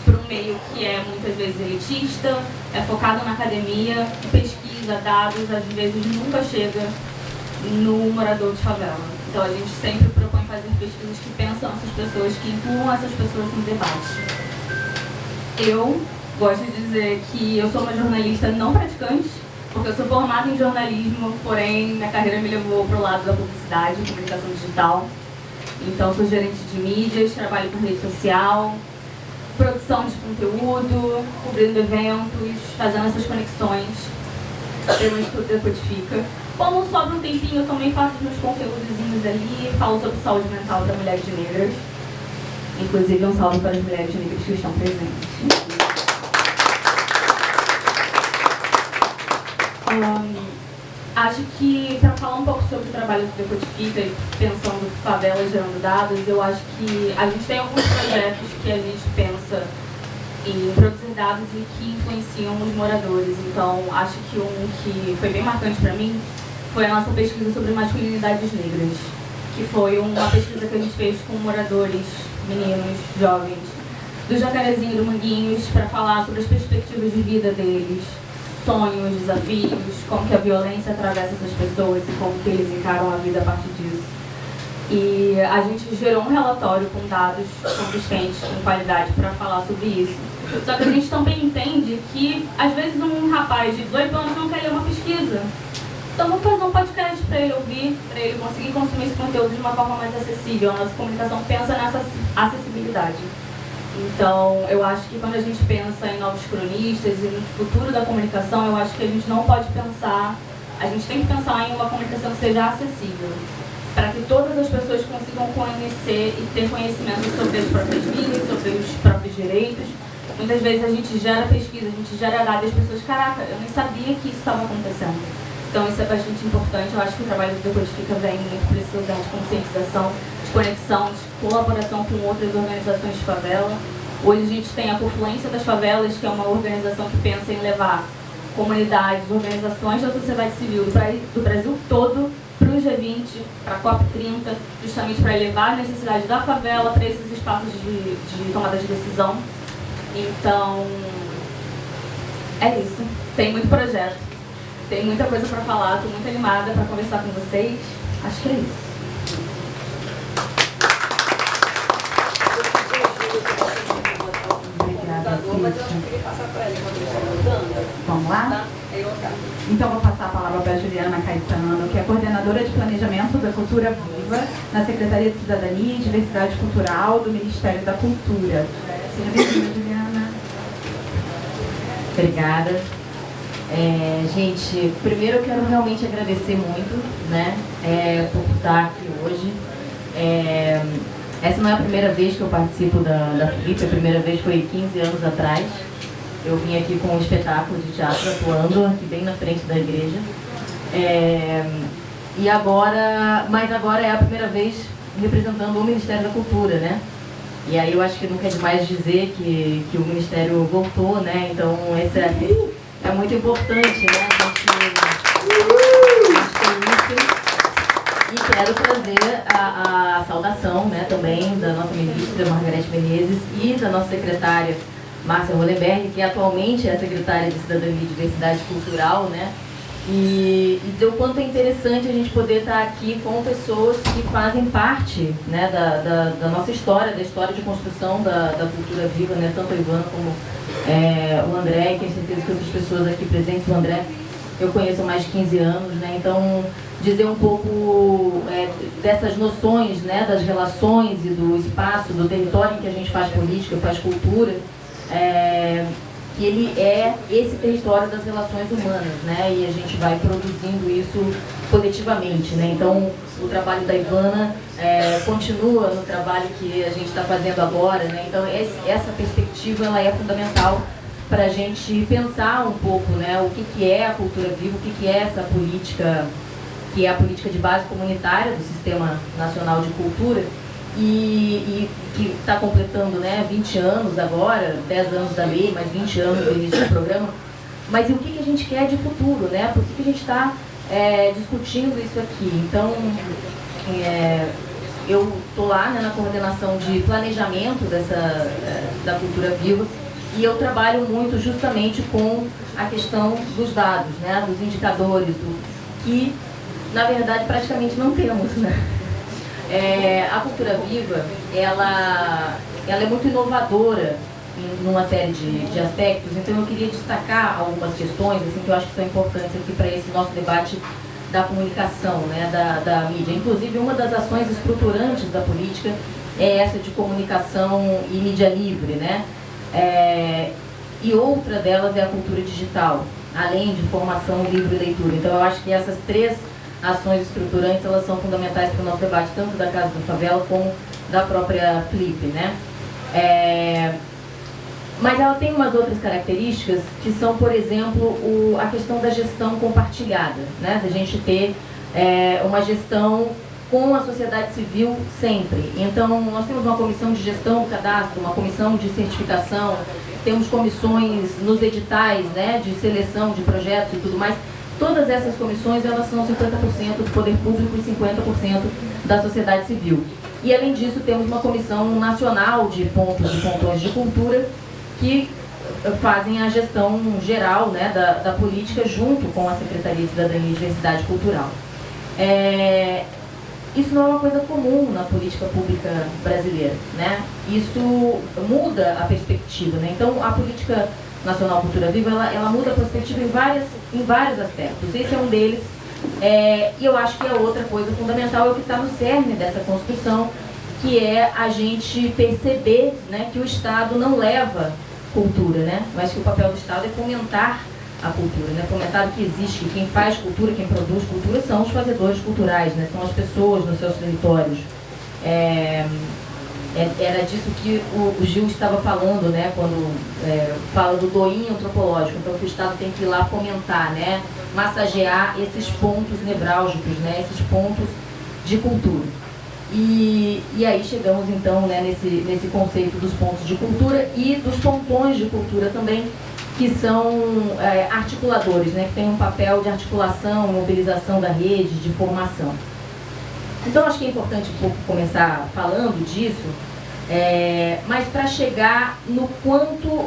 para um meio que é muitas vezes elitista, é focado na academia, pesquisa, dados, às vezes nunca chega no morador de favela. Então a gente sempre propõe fazer pesquisas que pensam essas pessoas, que incluam essas pessoas no debate. Eu gosto de dizer que eu sou uma jornalista não praticante, porque eu sou formada em jornalismo, porém minha carreira me levou para o lado da publicidade, comunicação digital. Então sou gerente de mídias, trabalho com rede social, produção de conteúdo, cobrindo eventos, fazendo essas conexões. Eu estudo Decodifica. Como sobra um tempinho, eu também faço meus conteúdozinhos ali, falo sobre saúde mental para mulheres negras. Inclusive, um salve para as mulheres negras que estão presentes. Acho que, para falar um pouco sobre o trabalho do Decodifica e pensando favelas gerando dados, eu acho que a gente tem alguns projetos que a gente pensa em produzir dados e que influenciam os moradores. Então, acho que um que foi bem marcante para mim foi a nossa pesquisa sobre masculinidades negras, que foi uma pesquisa que a gente fez com moradores, meninos, jovens, do Jacarezinho e do Manguinhos, para falar sobre as perspectivas de vida deles, sonhos, desafios, como que a violência atravessa essas pessoas e como que eles encaram a vida a partir disso. E a gente gerou um relatório com dados consistentes, com qualidade, para falar sobre isso. Só que a gente também entende que, às vezes, um rapaz de 18 anos não quer ler uma pesquisa. Então vamos fazer um podcast para ele ouvir, para ele conseguir consumir esse conteúdo de uma forma mais acessível. A nossa comunicação pensa nessa acessibilidade. Então, eu acho que quando a gente pensa em novos cronistas e no futuro da comunicação, eu acho que a gente não pode pensar, a gente tem que pensar em uma comunicação que seja acessível, para que todas as pessoas consigam conhecer e ter conhecimento sobre as próprias vidas, sobre os próprios direitos. Muitas vezes a gente gera pesquisa, a gente gera dados e as pessoas, caraca, eu nem sabia que isso estava acontecendo. Então isso é bastante importante. Eu acho que o trabalho do Decodifica vem muito para esse lugar de conscientização, de conexão, de colaboração com outras organizações de favela. Hoje a gente tem a Confluência das Favelas, que é uma organização que pensa em levar comunidades, organizações da sociedade civil do Brasil todo para o G20, para a COP30, justamente para elevar a necessidade da favela para esses espaços de tomada de decisão. Então, é isso. Tem muito projeto, tem muita coisa para falar, estou muito animada para conversar com vocês. Acho que é isso. Obrigada, vamos lá? Então vou passar a palavra para a Juliana Caetano, que é coordenadora de Planejamento da Cultura Viva na Secretaria de Cidadania e Diversidade Cultural do Ministério da Cultura. Seja bem-vinda, Juliana. Obrigada. Gente, primeiro eu quero realmente agradecer muito, né, por estar aqui hoje. Essa não é a primeira vez que eu participo da FLIP, a primeira vez foi 15 anos atrás. Eu vim aqui com um espetáculo de teatro atuando aqui bem na frente da igreja. Mas agora é a primeira vez representando o Ministério da Cultura, né? E aí eu acho que nunca é demais dizer que o Ministério voltou, né? Então esse é muito importante, né? E quero trazer a saudação, né, também da nossa ministra Margarete Menezes e da nossa secretária Márcia Hollenberg, que atualmente é a secretária de Cidadania e Diversidade Cultural, né? E dizer o quanto é interessante a gente poder estar aqui com pessoas que fazem parte, né, da nossa história, da história de construção da cultura viva, né? Tanto a Ivana como o André, e tenho certeza que outras pessoas aqui presentes, o André eu conheço há mais de 15 anos, né? Então, dizer um pouco dessas noções, né, das relações e do espaço, do território em que a gente faz política, faz cultura, que ele é esse território das relações humanas, né? E a gente vai produzindo isso coletivamente, né? Então, o trabalho da Ivana continua no trabalho que a gente está fazendo agora, né? Então, essa perspectiva ela é fundamental para a gente pensar um pouco, né, o que é a cultura viva, o que é essa política, que é a política de base comunitária do Sistema Nacional de Cultura, e que está completando, né, 20 anos agora, 10 anos da lei, mais 20 anos do início do programa. Mas e o que a gente quer de futuro, né? Por que a gente está discutindo isso aqui? Então, eu estou lá, né, na coordenação de planejamento da cultura viva, e eu trabalho muito justamente com a questão dos dados, né, dos indicadores, que na verdade praticamente não temos, né? A cultura viva, ela é muito inovadora numa série de aspectos, então eu queria destacar algumas questões assim, que eu acho que são importantes aqui para esse nosso debate da comunicação, né, da mídia. Inclusive, uma das ações estruturantes da política é essa de comunicação e mídia livre, né? E outra delas é a cultura digital, além de formação, livro e leitura. Então, eu acho que essas três ações estruturantes, elas são fundamentais para o nosso debate, tanto da Casa da Favela como da própria Flip, né? Mas ela tem umas outras características que são, por exemplo, a questão da gestão compartilhada, né? Da gente ter uma gestão com a sociedade civil sempre. Então, nós temos uma comissão de gestão do cadastro, uma comissão de certificação, temos comissões nos editais, né, de seleção de projetos e tudo mais. Todas essas comissões, elas são 50% do poder público e 50% da sociedade civil. E, além disso, temos uma comissão nacional de pontos e pontões de cultura, que fazem a gestão geral, né, da política junto com a Secretaria de Cidadania e Diversidade Cultural. Isso não é uma coisa comum na política pública brasileira, né? Isso muda a perspectiva, né? Então, a Política Nacional Cultura Viva, ela muda a perspectiva em vários aspectos. Esse é um deles, e eu acho que a outra coisa fundamental é o que está no cerne dessa construção, que é a gente perceber, né, que o Estado não leva cultura, né? Mas que o papel do Estado é fomentar a cultura, né? Fomentar o que existe, que quem faz cultura, quem produz cultura são os fazedores culturais, né? São as pessoas nos seus territórios. Era disso que o Gil estava falando, né? Quando fala do doinho antropológico, então que o Estado tem que ir lá fomentar, né? Massagear esses pontos nevrálgicos, né? Esses pontos de cultura. E aí chegamos então, né, nesse conceito dos pontos de cultura e dos pontões de cultura também, que são articuladores, né, que têm um papel de articulação, mobilização da rede, de formação. Então acho que é importante um pouco começar falando disso, mas para chegar no quanto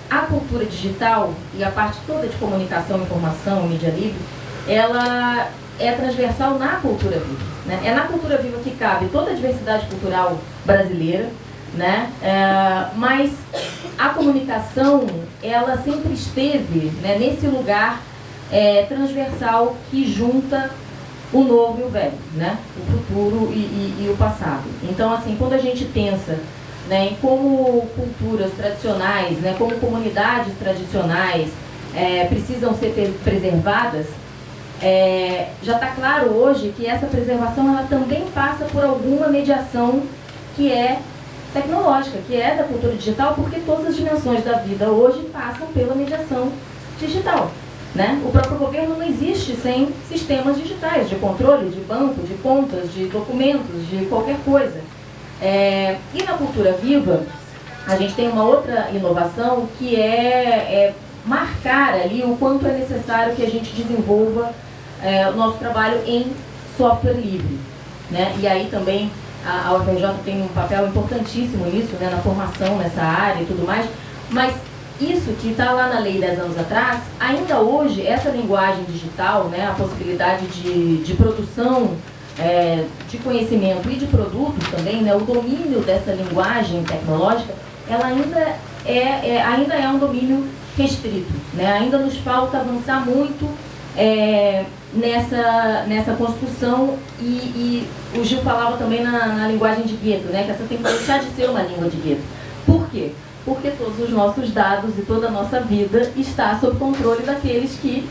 a cultura digital e a parte toda de comunicação, informação, mídia livre, ela é transversal na cultura viva, né? É na cultura viva que cabe toda a diversidade cultural brasileira, né? Mas a comunicação, ela sempre esteve, né, nesse lugar transversal que junta o novo e o velho, né? O futuro e o passado. Então, assim, quando a gente pensa, né, em como culturas tradicionais, né, como comunidades tradicionais precisam ser preservadas, já está claro hoje que essa preservação ela também passa por alguma mediação que é tecnológica, que é da cultura digital, porque todas as dimensões da vida hoje passam pela mediação digital, né? O próprio governo não existe sem sistemas digitais de controle, de banco, de contas, de documentos, de qualquer coisa. E na cultura viva, a gente tem uma outra inovação que é marcar ali o quanto é necessário que a gente desenvolva o nosso trabalho em software livre, né? E aí também a UFRJ tem um papel importantíssimo nisso, né, na formação nessa área e tudo mais, mas isso que está lá na lei 10 anos atrás, ainda hoje, essa linguagem digital, né, a possibilidade de produção de conhecimento e de produtos também, né, o domínio dessa linguagem tecnológica, ela ainda é um domínio restrito, né? Ainda nos falta avançar muito nessa construção e o Gil falava também na linguagem de gueto, né? Que essa tem que deixar de ser uma língua de gueto. Por quê? Porque todos os nossos dados e toda a nossa vida está sob controle daqueles que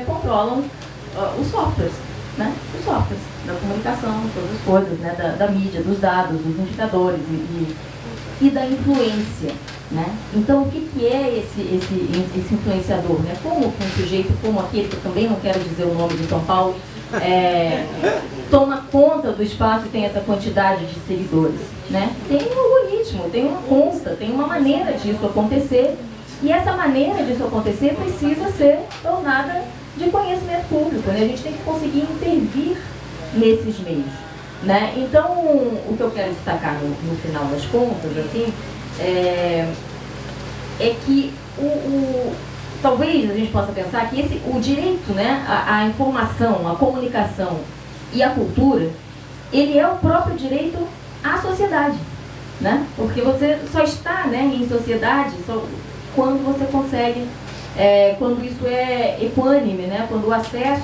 controlam os softwares, né? Os softwares da comunicação, todas as coisas, né? Da mídia, dos dados, dos indicadores e da influência, né? Então, o que é esse influenciador, né? Como um sujeito como aquele, que eu também não quero dizer o nome de São Paulo, toma conta do espaço e tem essa quantidade de seguidores, né? Tem um algoritmo, tem uma conta, tem uma maneira disso acontecer, e essa maneira disso acontecer precisa ser tornada de conhecimento público, né? A gente tem que conseguir intervir nesses meios, né? Então, o que eu quero destacar no final das contas, assim, é que talvez a gente possa pensar que o direito, né, à informação, à comunicação e à cultura, ele é o próprio direito à sociedade, né? Porque você só está, né, em sociedade só quando você consegue, quando isso é equânime, né? Quando o acesso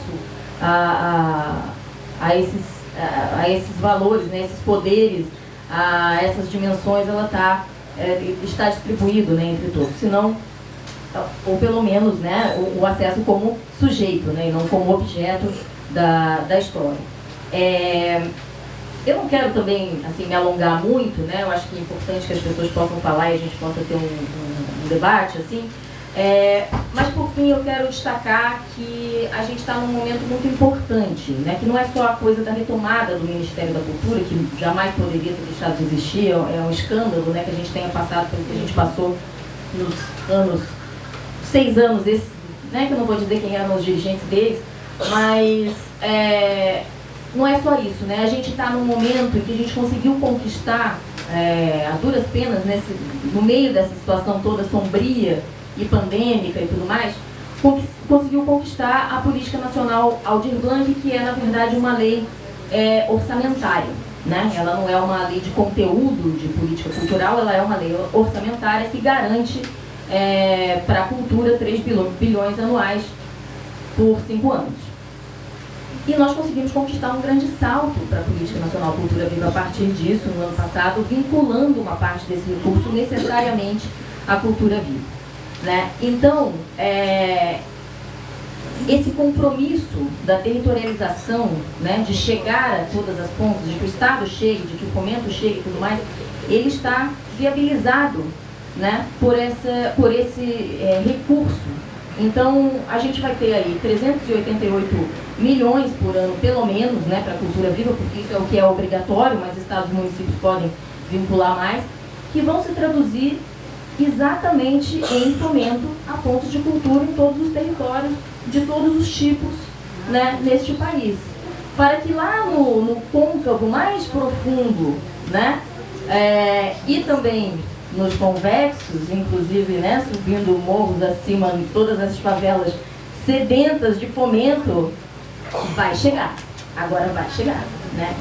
a esses valores, né, esses poderes, a essas dimensões, ela está distribuído, né, entre todos. Senão, ou pelo menos, né, o acesso como sujeito, né, e não como objeto da história. Eu não quero também, assim, me alongar muito, né? Eu acho que é importante que as pessoas possam falar e a gente possa ter um debate, assim. Mas, por fim, eu quero destacar que a gente está num momento muito importante, né? Que não é só a coisa da retomada do Ministério da Cultura, que jamais poderia ter deixado de existir. É um escândalo, né, que a gente tenha passado pelo que a gente passou nos 6 anos, né, que eu não vou dizer quem eram os dirigentes deles, mas não é só isso, né? A gente está num momento em que a gente conseguiu conquistar, a duras penas, no meio dessa situação toda sombria e pandêmica e tudo mais, conseguiu conquistar a Política Nacional Aldir Blanc, que é, na verdade, uma lei orçamentária, né? Ela não é uma lei de conteúdo de política cultural, ela é uma lei orçamentária que garante para a cultura 3 bilhões anuais por 5 anos. E nós conseguimos conquistar um grande salto para a Política Nacional Cultura Viva a partir disso, no ano passado, vinculando uma parte desse recurso necessariamente à cultura viva, né? Então, esse compromisso da territorialização, né, de chegar a todas as pontas, de que o Estado chegue, de que o fomento chegue e tudo mais, ele está viabilizado, né, por esse recurso. Então, a gente vai ter aí 388 milhões por ano, pelo menos, né, para a cultura viva, porque isso é o que é obrigatório, mas estados e municípios podem vincular mais, que vão se traduzir exatamente em fomento a pontos de cultura em todos os territórios, de todos os tipos, né, neste país. Para que lá no côncavo mais profundo, né, e também nos convexos, inclusive, né, subindo morros acima de todas as favelas sedentas de fomento, vai chegar. Agora vai chegar, né?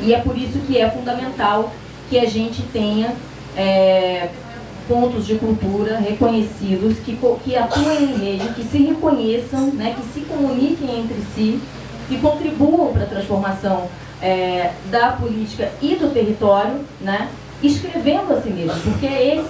E é por isso que é fundamental que a gente tenha pontos de cultura reconhecidos, que atuem em rede, que se reconheçam, né, que se comuniquem entre si, que contribuam para a transformação da política e do território, né, escrevendo a si mesmo, porque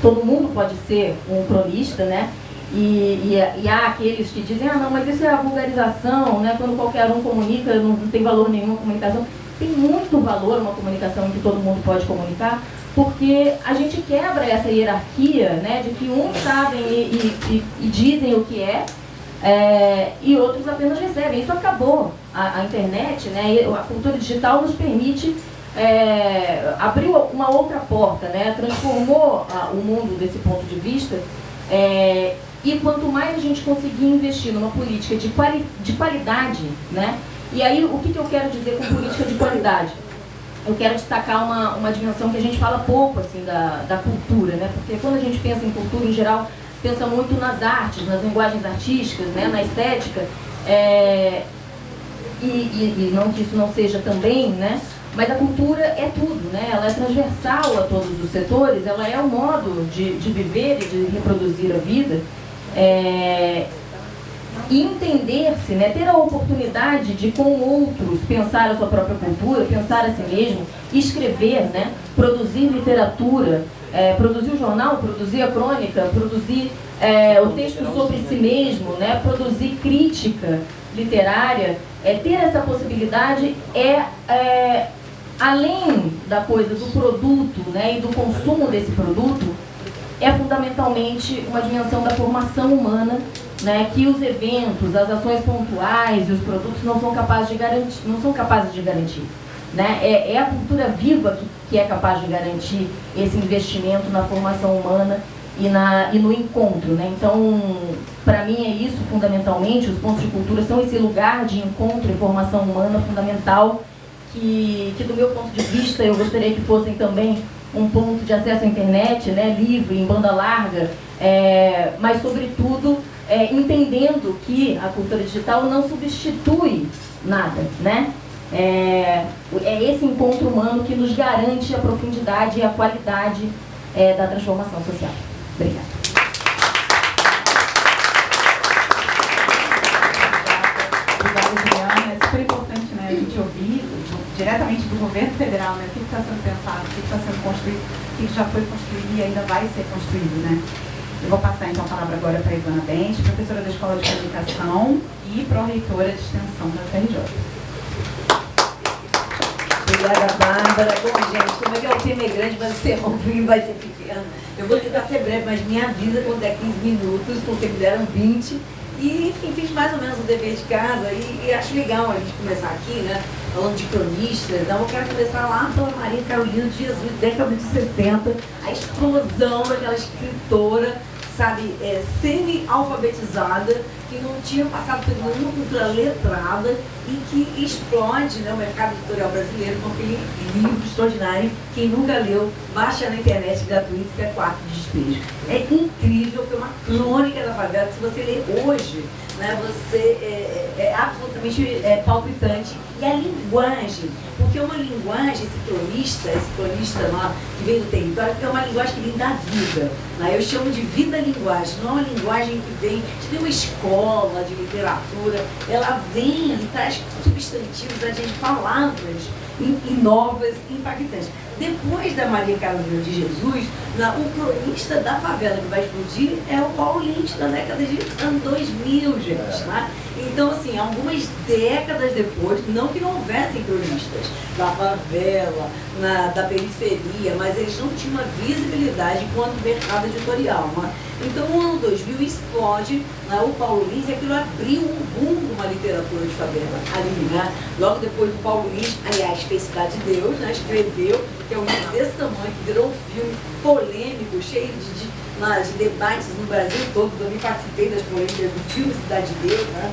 todo mundo pode ser um cronista, né? E há aqueles que dizem, não, mas isso é a vulgarização, né? Quando qualquer um comunica, não tem valor nenhum a comunicação. Tem muito valor uma comunicação em que todo mundo pode comunicar, porque a gente quebra essa hierarquia, né, de que uns sabem e dizem o que e outros apenas recebem. Isso acabou. A internet, né, a cultura digital nos permite abriu uma outra porta, né, transformou o mundo desse ponto de vista, e quanto mais a gente conseguir investir numa política de qualidade, né, e aí o que eu quero dizer com política de qualidade? Eu quero destacar uma dimensão que a gente fala pouco, assim, da cultura, né, porque quando a gente pensa em cultura, em geral, pensa muito nas artes, nas linguagens artísticas, né, na estética, e não que isso não seja também, né, mas a cultura é tudo, né? Ela é transversal a todos os setores, ela é um modo de viver e de reproduzir a vida, e entender-se, né? Ter a oportunidade de, com outros, pensar a sua própria cultura, pensar a si mesmo, escrever, né? Produzir literatura, produzir o jornal, produzir a crônica, produzir o texto sobre si mesmo, né? Produzir crítica literária, ter essa possibilidade além da coisa do produto, né, e do consumo desse produto, é fundamentalmente uma dimensão da formação humana, né, que os eventos, as ações pontuais e os produtos não são capazes de garantir. Né? É a cultura viva que é capaz de garantir esse investimento na formação humana e no encontro. Né? Então, para mim é isso fundamentalmente, os pontos de cultura são esse lugar de encontro e formação humana fundamental que do meu ponto de vista, eu gostaria que fossem também um ponto de acesso à internet, né, livre, em banda larga, mas sobretudo entendendo que a cultura digital não substitui nada, né? É esse encontro humano que nos garante a profundidade e a qualidade da transformação social. Obrigada. Obrigada, Juliana. É super importante, né, a gente ouvir diretamente do governo federal, né, o que está sendo pensado, o que está sendo construído, o que já foi construído e ainda vai ser construído, né? Eu vou passar então a palavra agora para a Ivana Bentes, professora da Escola de Comunicação e pró-reitora de extensão da UFRJ. Obrigada, Bárbara. Bom, gente, como é que o tema é grande, mas o sermãozinho vai ser pequeno. Eu vou tentar ser breve, mas me avisa quando é 15 minutos, porque me deram 20. E, enfim, fiz mais ou menos o dever de casa e acho legal a gente começar aqui, né, falando de cronistas. Então, eu quero começar lá pela Maria Carolina de Jesus, década de 60, a explosão daquela escritora, sabe, semi-alfabetizada, que não tinha passado por nenhuma cultura letrada e que explode, né, o mercado editorial brasileiro com aquele livro extraordinário. Quem nunca leu, baixa na internet gratuito, que é Quarto de Despejo. É incrível, que é uma crônica da favela, que se você ler hoje, né, você é absolutamente palpitante. E a linguagem, porque é uma linguagem, esse cronista lá, que vem do território, que é uma linguagem que vem da vida. Né? Eu chamo de vida-linguagem, não é uma linguagem que vem de uma escola de literatura, ela vem e traz substantivos, a gente, palavras novas, impactantes. Depois da Maria Carolina de Jesus, o cronista da favela que vai explodir é o Paulo Lins, da década de 2000, gente. Né? Então, assim, algumas décadas depois, não que não houvessem cronistas da favela, da periferia, mas eles não tinham uma visibilidade quanto mercado editorial. Né? Então, no ano 2000 explode, o Paulo Lins, e aquilo abriu um boom numa literatura de favela ali, né? Logo depois do Paulo Lins, aliás, fez Cidade de Deus, né? Escreveu, que é um livro desse tamanho, que virou um filme polêmico, cheio de debates no Brasil todo. Eu também participei das polêmicas do filme Cidade de Deus, né?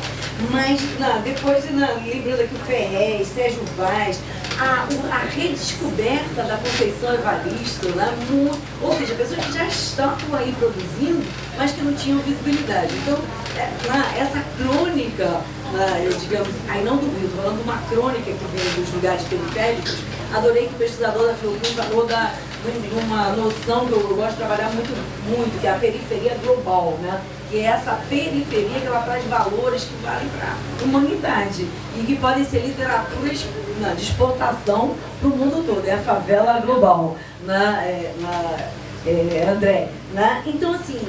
Mas depois, lembrando aqui o Ferrez, Sérgio Vaz, a redescoberta da Conceição Evaristo, né? Ou seja, pessoas que já estavam aí produzindo, mas que não tinham visibilidade. Então, essa crônica, digamos, aí não duvido, falando de uma crônica que vem dos lugares periféricos, adorei que o pesquisador da Fiocruz falou de uma noção que eu gosto de trabalhar muito, que é a periferia global, né? Que é essa periferia que ela traz valores que valem para a humanidade e que podem ser literaturas de exportação para o mundo todo. É a favela global, né? André. Né? Então, assim,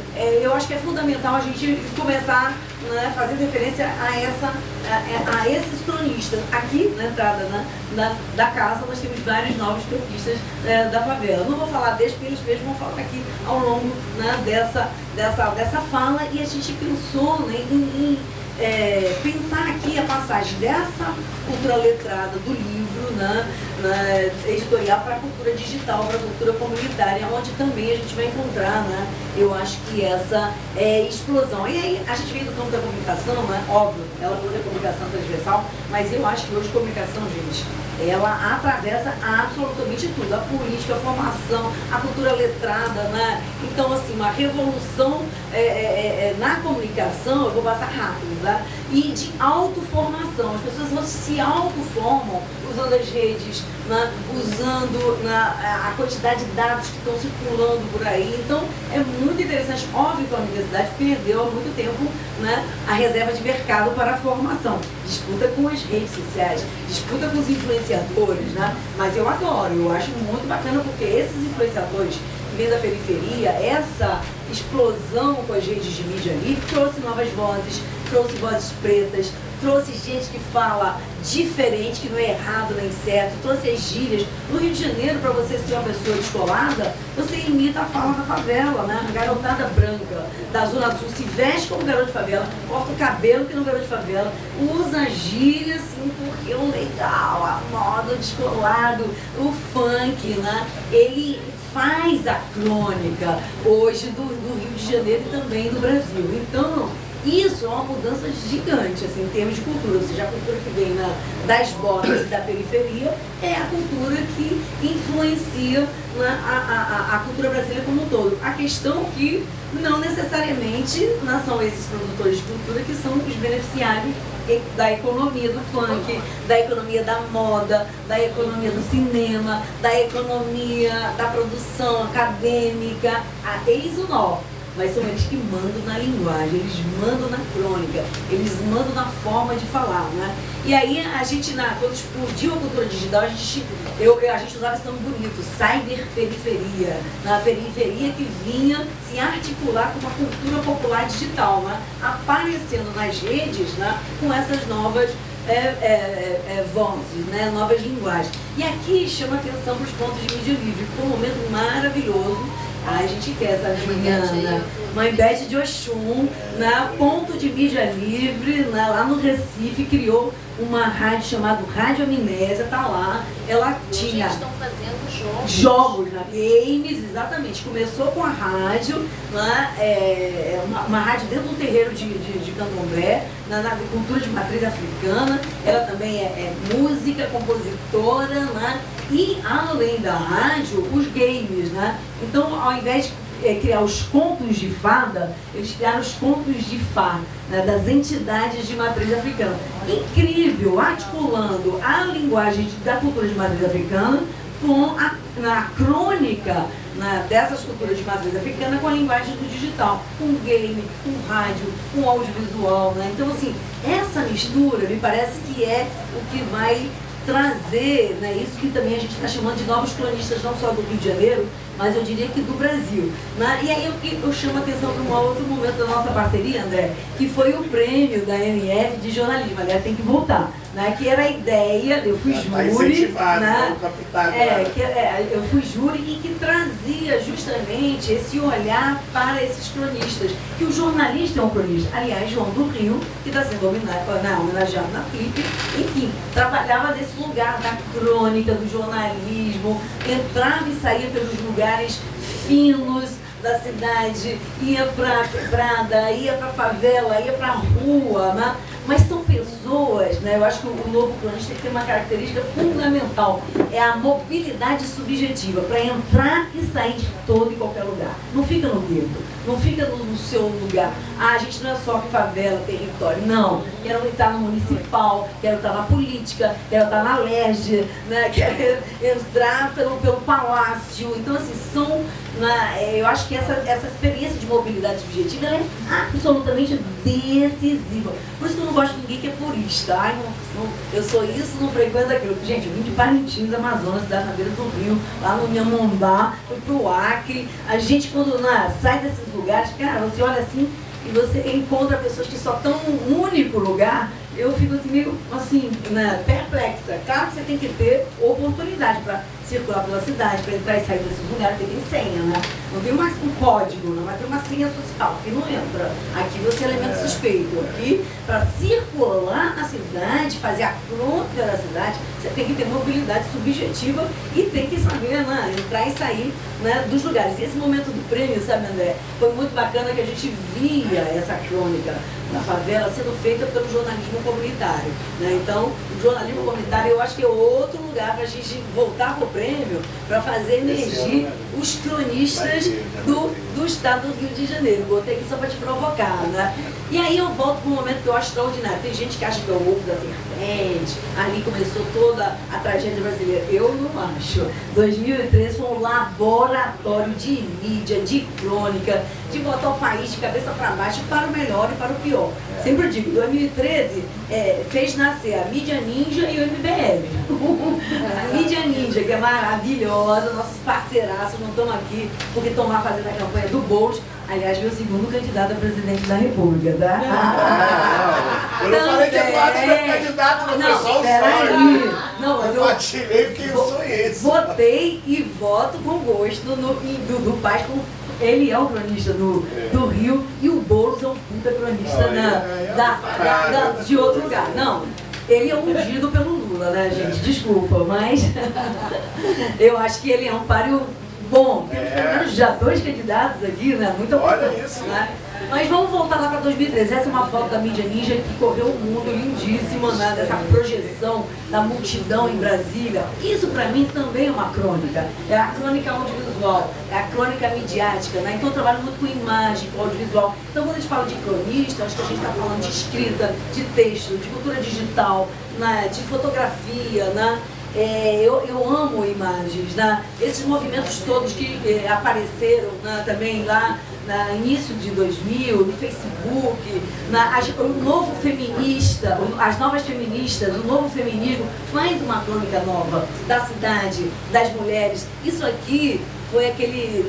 eu acho que é fundamental a gente começar, né, fazendo referência a esses cronistas. Aqui, na entrada da casa, nós temos vários novos cronistas da favela. Não vou falar deles, porque eles mesmos vão falar aqui ao longo, né, dessa fala, e a gente pensou, né, em pensar aqui a passagem dessa cultura letrada do livro, né, editorial, para a cultura digital, para a cultura comunitária, onde também a gente vai encontrar, né, eu acho que essa explosão. E aí a gente vem do campo da comunicação, né, óbvio, ela toda é comunicação transversal, mas eu acho que hoje comunicação, gente, ela atravessa absolutamente tudo, a política, a formação, a cultura letrada, né? Então, assim, uma revolução na comunicação, eu vou passar rápido, né? E de autoformação, as pessoas se autoformam usando as redes, né? Usando a quantidade de dados que estão circulando por aí. Então, é muito interessante. Óbvio que a universidade perdeu há muito tempo, né, a reserva de mercado para a formação. Disputa com as redes sociais, disputa com os influenciadores, né? Mas eu adoro, eu acho muito bacana, porque esses influenciadores que vêm da periferia, essa explosão com as redes de mídia livre trouxe novas vozes, trouxe vozes pretas, trouxe gente que fala diferente, que não é errado nem certo, trouxe as gírias. No Rio de Janeiro, para você ser uma pessoa descolada, você imita a fala da favela, né? A garotada branca da Zona Sul se veste como garoto de favela, corta o cabelo que não é garoto de favela, usa gírias assim, porque o legal, a moda, o descolado, o funk, né? Ele faz a crônica hoje do Rio de Janeiro e também do Brasil. Então, isso é uma mudança gigante, assim, em termos de cultura. Ou seja, a cultura que vem das bordas e da periferia é a cultura que influencia a cultura brasileira como um todo. A questão que não necessariamente são esses produtores de cultura que são os beneficiários da economia do funk, da economia da moda, da economia do cinema, da economia da produção acadêmica. Eis o nó. Mas são eles que mandam na linguagem, eles mandam na crônica, eles mandam na forma de falar, né? E aí a gente, quando explodiu a cultura digital, a gente usava esse nome bonito, cyberperiferia, na periferia que vinha se articular com uma cultura popular digital, né? Aparecendo nas redes, né? Com essas novas vozes, né? Novas linguagens. E aqui chama atenção para os pontos de mídia livre, foi um momento maravilhoso. A gente quer, sabe, Juliana? Mãe Beth de Oxum, ponto de mídia livre, lá no Recife, criou uma rádio chamada Rádio Amnésia, tá lá. Ela tinha... Eles estão fazendo jogos, games, exatamente. Começou com a rádio, uma rádio dentro do terreiro de candomblé, na cultura de matriz africana. Ela também é música, compositora, e além da rádio, os games, né? Então, ao invés de criar os contos de fada, eles criaram os contos de Fá, né, das entidades de matriz africana. Incrível, articulando a linguagem da cultura de matriz africana com a crônica dessas culturas de matriz africana com a linguagem do digital, com game, com rádio, com audiovisual, né? Então, assim, essa mistura me parece que é o que vai trazer, né, isso que também a gente está chamando de novos cronistas, não só do Rio de Janeiro, mas eu diria que do Brasil, né? E aí eu chamo a atenção para um outro momento da nossa parceria, André, que foi o prêmio da MF de jornalismo. Aliás, tem que voltar, né? Que era a ideia, eu fui júri, né? Eu fui júri e que trazia justamente esse olhar para esses cronistas, que o jornalista é um cronista. Aliás, João do Rio, que está sendo homenageado na Flip, enfim, trabalhava nesse lugar da crônica, do jornalismo, entrava e saía pelos lugares finos da cidade, ia para quebrada, ia para favela, ia para rua, né? Mas são pessoas, né? Eu acho que o novo cronista tem que ter uma característica fundamental, é a mobilidade subjetiva, para entrar e sair de todo e qualquer lugar. Não fica no gueto, não fica no seu lugar. A gente não é só favela, território, não. Quero estar no municipal, quero estar na política, quero estar na LERJ, né? Quero entrar pelo palácio. Então, assim, eu acho que essa experiência de mobilidade subjetiva ela é absolutamente decisiva. Por isso que eu não gosto de ninguém que é purista. Ai, não, eu sou isso, não frequento aquilo. Gente, eu vim de Parintins, Amazonas, cidade na beira do rio, lá no Inhamambá, fui pro Acre. A gente, quando sai desses lugares, cara, você olha assim e você encontra pessoas que só estão num único lugar. Eu fico assim, meio assim, perplexa. Claro que você tem que ter oportunidade para circular pela cidade, para entrar e sair desses lugares, tem senha, né? Não tem mais um código, não vai ter uma senha social, que não entra. Aqui você é elemento suspeito. Aqui, para circular na cidade, fazer a crônica da cidade, você tem que ter mobilidade subjetiva e tem que saber, né, entrar e sair, né, dos lugares. E esse momento do prêmio, sabe, André, foi muito bacana que a gente via essa crônica na favela sendo feita pelo jornalismo comunitário, né? Então, o jornalismo comunitário eu acho que é outro lugar para a gente voltar para o prêmio, para fazer emergir os cronistas do estado do Rio de Janeiro. Botei aqui só para te provocar, né? E aí eu volto para um momento que eu acho extraordinário. Tem gente que acha que é o ovo da serpente, ali começou toda a tragédia brasileira. Eu não acho. 2013 foi um laboratório de mídia, de crônica, de botar o país de cabeça para baixo, para o melhor e para o pior. Sempre digo, 2013 fez nascer a mídia ninja e o MBL. A mídia ninja, que é maravilhosa, nossos parceiraços não estão aqui porque estão lá fazendo a campanha do Bolt. Aliás, meu segundo candidato a presidente da República, tá? Eu não falei que Eduardo é meu candidato, não, foi só o sonho. Não, mas eu partilhei porque eu sou esse. Votei e voto com gosto do Paz, ele é o cronista do Rio e o Boulos é um puta cronista de outro lugar. Não, ele é ungido pelo Lula, né, gente? Desculpa, mas eu acho que ele é um páreo bom. Temos pelo menos já 2 candidatos aqui, né? Muita opção. Olha isso, né? Mas vamos voltar lá para 2013. Essa é uma foto da mídia ninja que correu o mundo, lindíssima, né? Dessa projeção da multidão em Brasília. Isso para mim também é uma crônica. É a crônica audiovisual, é a crônica midiática, né? Então eu trabalho muito com imagem, com audiovisual. Então quando a gente fala de cronista, acho que a gente está falando de escrita, de texto, de cultura digital, né? De fotografia, né? Eu amo imagens, né? Esses movimentos todos que apareceram, né, também lá no início de 2000, no Facebook, o novo feminista, as novas feministas, o novo feminismo faz uma crônica nova da cidade, das mulheres. Isso aqui foi aquele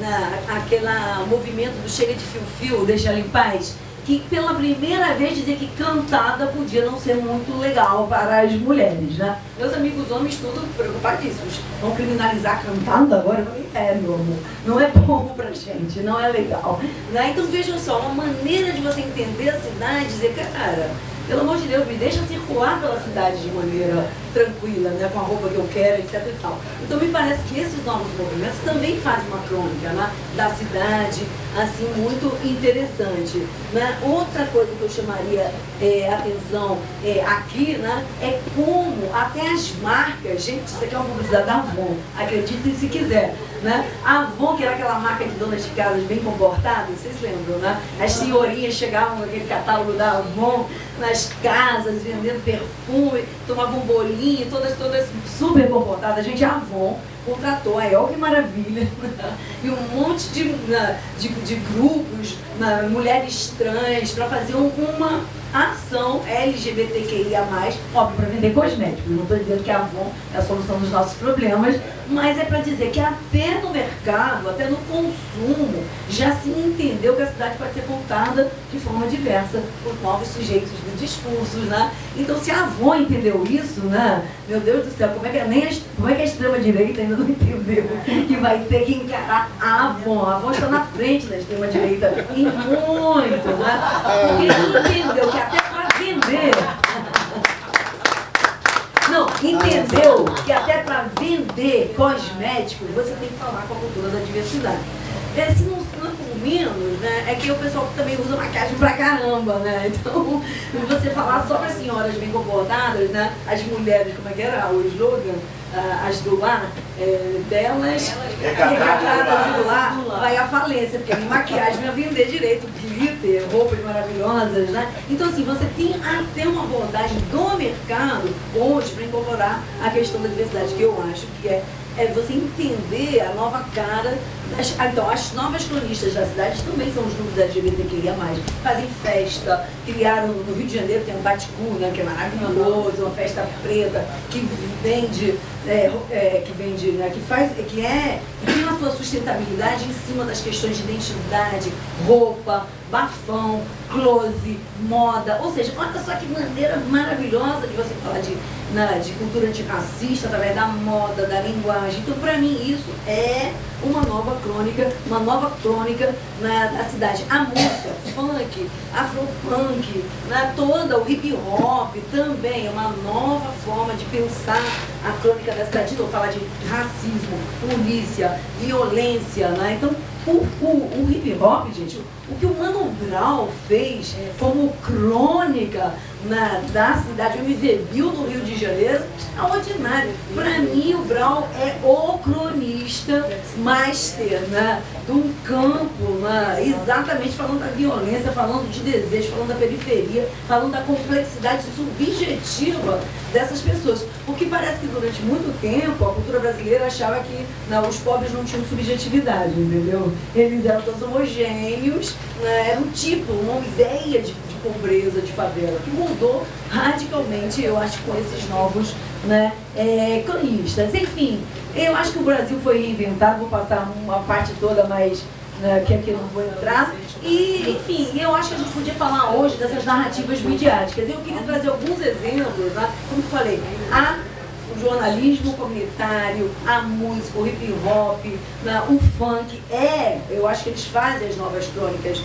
movimento do Chega de Fio-Fio, Deixa Ela em Paz, que pela primeira vez dizia que cantada podia não ser muito legal para as mulheres, né? Meus amigos homens tudo preocupadíssimos. Vão criminalizar cantada agora? Eu falei, meu amor, não é bom pra gente, não é legal. Né? Então vejam só, uma maneira de você entender a cidade, dizer, cara, pelo amor de Deus, me deixa circular pela cidade de maneira tranquila, né, com a roupa que eu quero, etc e tal. Então me parece que esses novos movimentos também fazem uma crônica, né, da cidade, assim, muito interessante. Né? Outra coisa que eu chamaria atenção aqui, né, é como até as marcas, gente, isso aqui é uma publicidade da Avon, acreditem se quiser. Né? A Avon, que era aquela marca de donas de casas bem comportadas, vocês lembram, né? As senhorinhas chegavam com aquele catálogo da Avon nas casas, vendendo perfume, tomavam um bolinho, todas super comportadas. Gente, a Avon contratou a El, que maravilha, e um monte de grupos, mulheres trans, para fazer uma ação LGBTQIA+, óbvio, para vender cosméticos. Não estou dizendo que a Avon é a solução dos nossos problemas, mas é para dizer que até no mercado, até no consumo, já se entendeu que a cidade pode ser contada de forma diversa por novos sujeitos de discursos, né? Então, se a Avon entendeu isso, né? Meu Deus do céu, como é que a extrema-direita ainda não entendeu que vai ter que encarar a Avon? A Avon está na frente da extrema-direita em muito, né? Porque entendeu que até para vender... Não, entendeu que até para vender cosméticos você tem que falar com a cultura da diversidade. Se não por menos, né, é que o pessoal também usa maquiagem pra caramba, né? Então, você falar só para as senhoras bem comportadas, né? As mulheres, como é que era o slogan? As do lar, delas, recatadas do lar, vai à falência, porque nem maquiagem vai vender direito, glitter, roupas maravilhosas, né? Então, assim, você tem até uma abordagem do mercado hoje para incorporar a questão da diversidade, que eu acho que é você entender a nova cara então, as novas cronistas da cidade também são os grupos LGBTQIA+, fazem festa, criaram no Rio de Janeiro, tem um Baticu, né, que é maravilhoso, uma festa preta, que vende, né, que tem a sua sustentabilidade em cima das questões de identidade, roupa, bafão, close, moda, ou seja, olha só que maneira maravilhosa de você falar de cultura antirracista através da moda, da linguagem. Então, para mim, isso é uma nova crônica da cidade. A música, funk, afro-punk, toda o hip-hop também é uma nova forma de pensar a crônica da cidade. Então, falar de racismo, polícia, violência, né? Então, o hip-hop, gente, o que o Mano Brown fez como crônica da cidade, o MV Bill no Rio de Janeiro, é ordinário. Para mim, o Brown é o cronista master, né, de um campo, exatamente falando da violência, falando de desejo, falando da periferia, falando da complexidade subjetiva dessas pessoas. Porque parece que durante muito tempo a cultura brasileira achava que os pobres não tinham subjetividade, entendeu? Eles eram todos homogêneos, era um tipo, uma ideia de pobreza, de favela, que mudou radicalmente, eu acho, com esses novos cronistas. Enfim, eu acho que o Brasil foi reinventado, vou passar uma parte toda mais né, que aqui eu não vou entrar. E, enfim, eu acho que a gente podia falar hoje dessas narrativas midiáticas. Eu queria trazer alguns exemplos, né? Como eu falei, o jornalismo comunitário, a música, o hip hop, o funk, eu acho que eles fazem as novas crônicas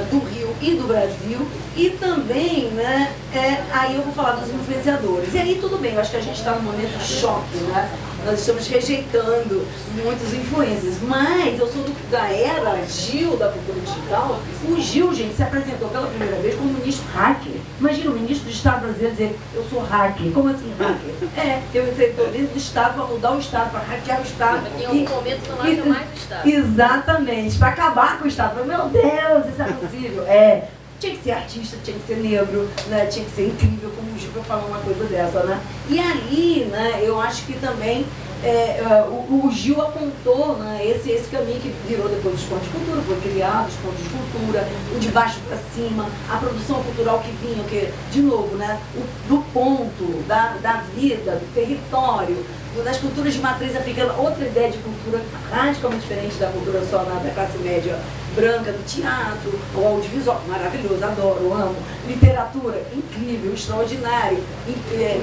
do Rio e do Brasil, e também, né, aí eu vou falar dos influenciadores. E aí tudo bem, eu acho que a gente está num momento de choque, né? Nós estamos rejeitando muitos influencers, mas eu sou da era Gil da cultura digital. O Gil, gente, se apresentou pela primeira vez como ministro hacker. Imagina o ministro do Estado brasileiro dizer, eu sou hacker. Como assim hacker? Eu entrei dentro do Estado para mudar o Estado, para hackear o Estado. Em algum momento não haja mais o Estado. Exatamente, para acabar com o Estado. Meu Deus, isso é possível. Tinha que ser artista, tinha que ser negro, né? Tinha que ser incrível, como o Gil para falar uma coisa dessa, né? E ali, né, eu acho que também o Gil apontou, né, esse caminho que virou depois dos pontos de cultura, foi criado os pontos de cultura, o de baixo para cima, a produção cultural que vinha, que, de novo, né, do ponto, da vida, do território, das culturas de matriz africana, outra ideia de cultura radicalmente diferente da cultura só da classe média branca, do teatro, o audiovisual, maravilhoso, adoro, amo, literatura, incrível, extraordinário,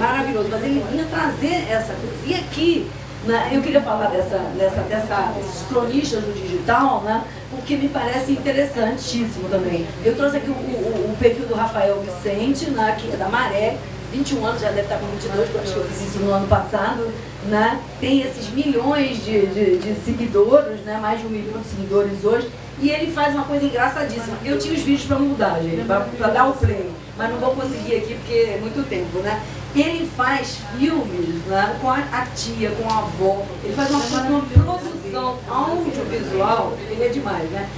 maravilhoso, mas ele vinha trazer essa coisa. E aqui, né, eu queria falar desses cronistas do digital, né, porque me parece interessantíssimo também. Eu trouxe aqui o perfil do Rafael Vicente, né, que é da Maré, 21 anos, já deve estar com 22, porque eu acho que eu fiz isso no ano passado, né? Tem esses milhões de seguidores, né? Mais de 1 milhão de seguidores hoje, e ele faz uma coisa engraçadíssima. Eu tinha os vídeos para mudar, gente, para dar o play, mas não vou conseguir aqui porque é muito tempo, né? Ele faz filmes, né, com a tia, com a avó, ele faz uma produção audiovisual, ele é demais, né?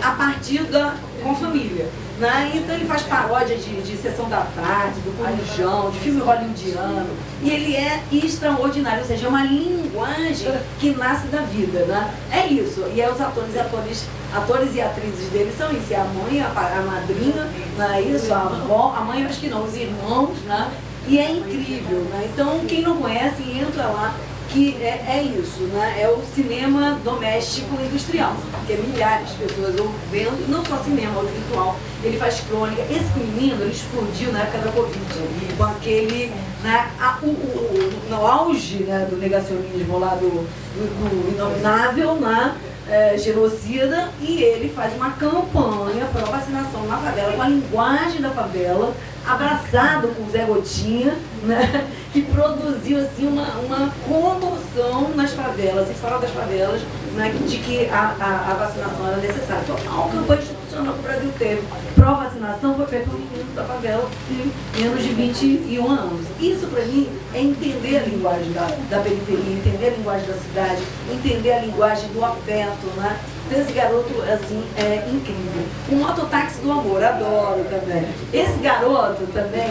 A partir com a família. Né? Então ele faz paródia de Sessão da Tarde, do Corujão, de filme hollywoodiano, e ele é extraordinário, ou seja, é uma linguagem que nasce da vida, né? É isso, e os atores e atrizes dele são isso, é a mãe, a madrinha, né? Isso, a avó, a mãe acho que não, os irmãos, né? E é incrível, né? Então quem não conhece, entra lá, que é isso, né? É o cinema doméstico industrial, que é milhares de pessoas vendo, não só cinema, audiovisual, ele faz crônica. Esse menino, ele explodiu na época da Covid, com aquele, né, no auge, né, do negacionismo lá do inominável, né? Genocida, e ele faz uma campanha para vacinação na favela, com a linguagem da favela, abraçado com o Zé Gotinha, né, que produziu assim, uma comoção nas favelas e fora das favelas, né, de que a vacinação era necessária. Foi uma campanha institucional que o Brasil teve. Pró-vacinação foi feita por menino da favela de menos de 21 anos. Isso, para mim, é entender a linguagem da periferia, entender a linguagem da cidade, entender a linguagem do afeto, né? Então, esse garoto, assim, é incrível. O mototáxi do amor, adoro também. Esse garoto também,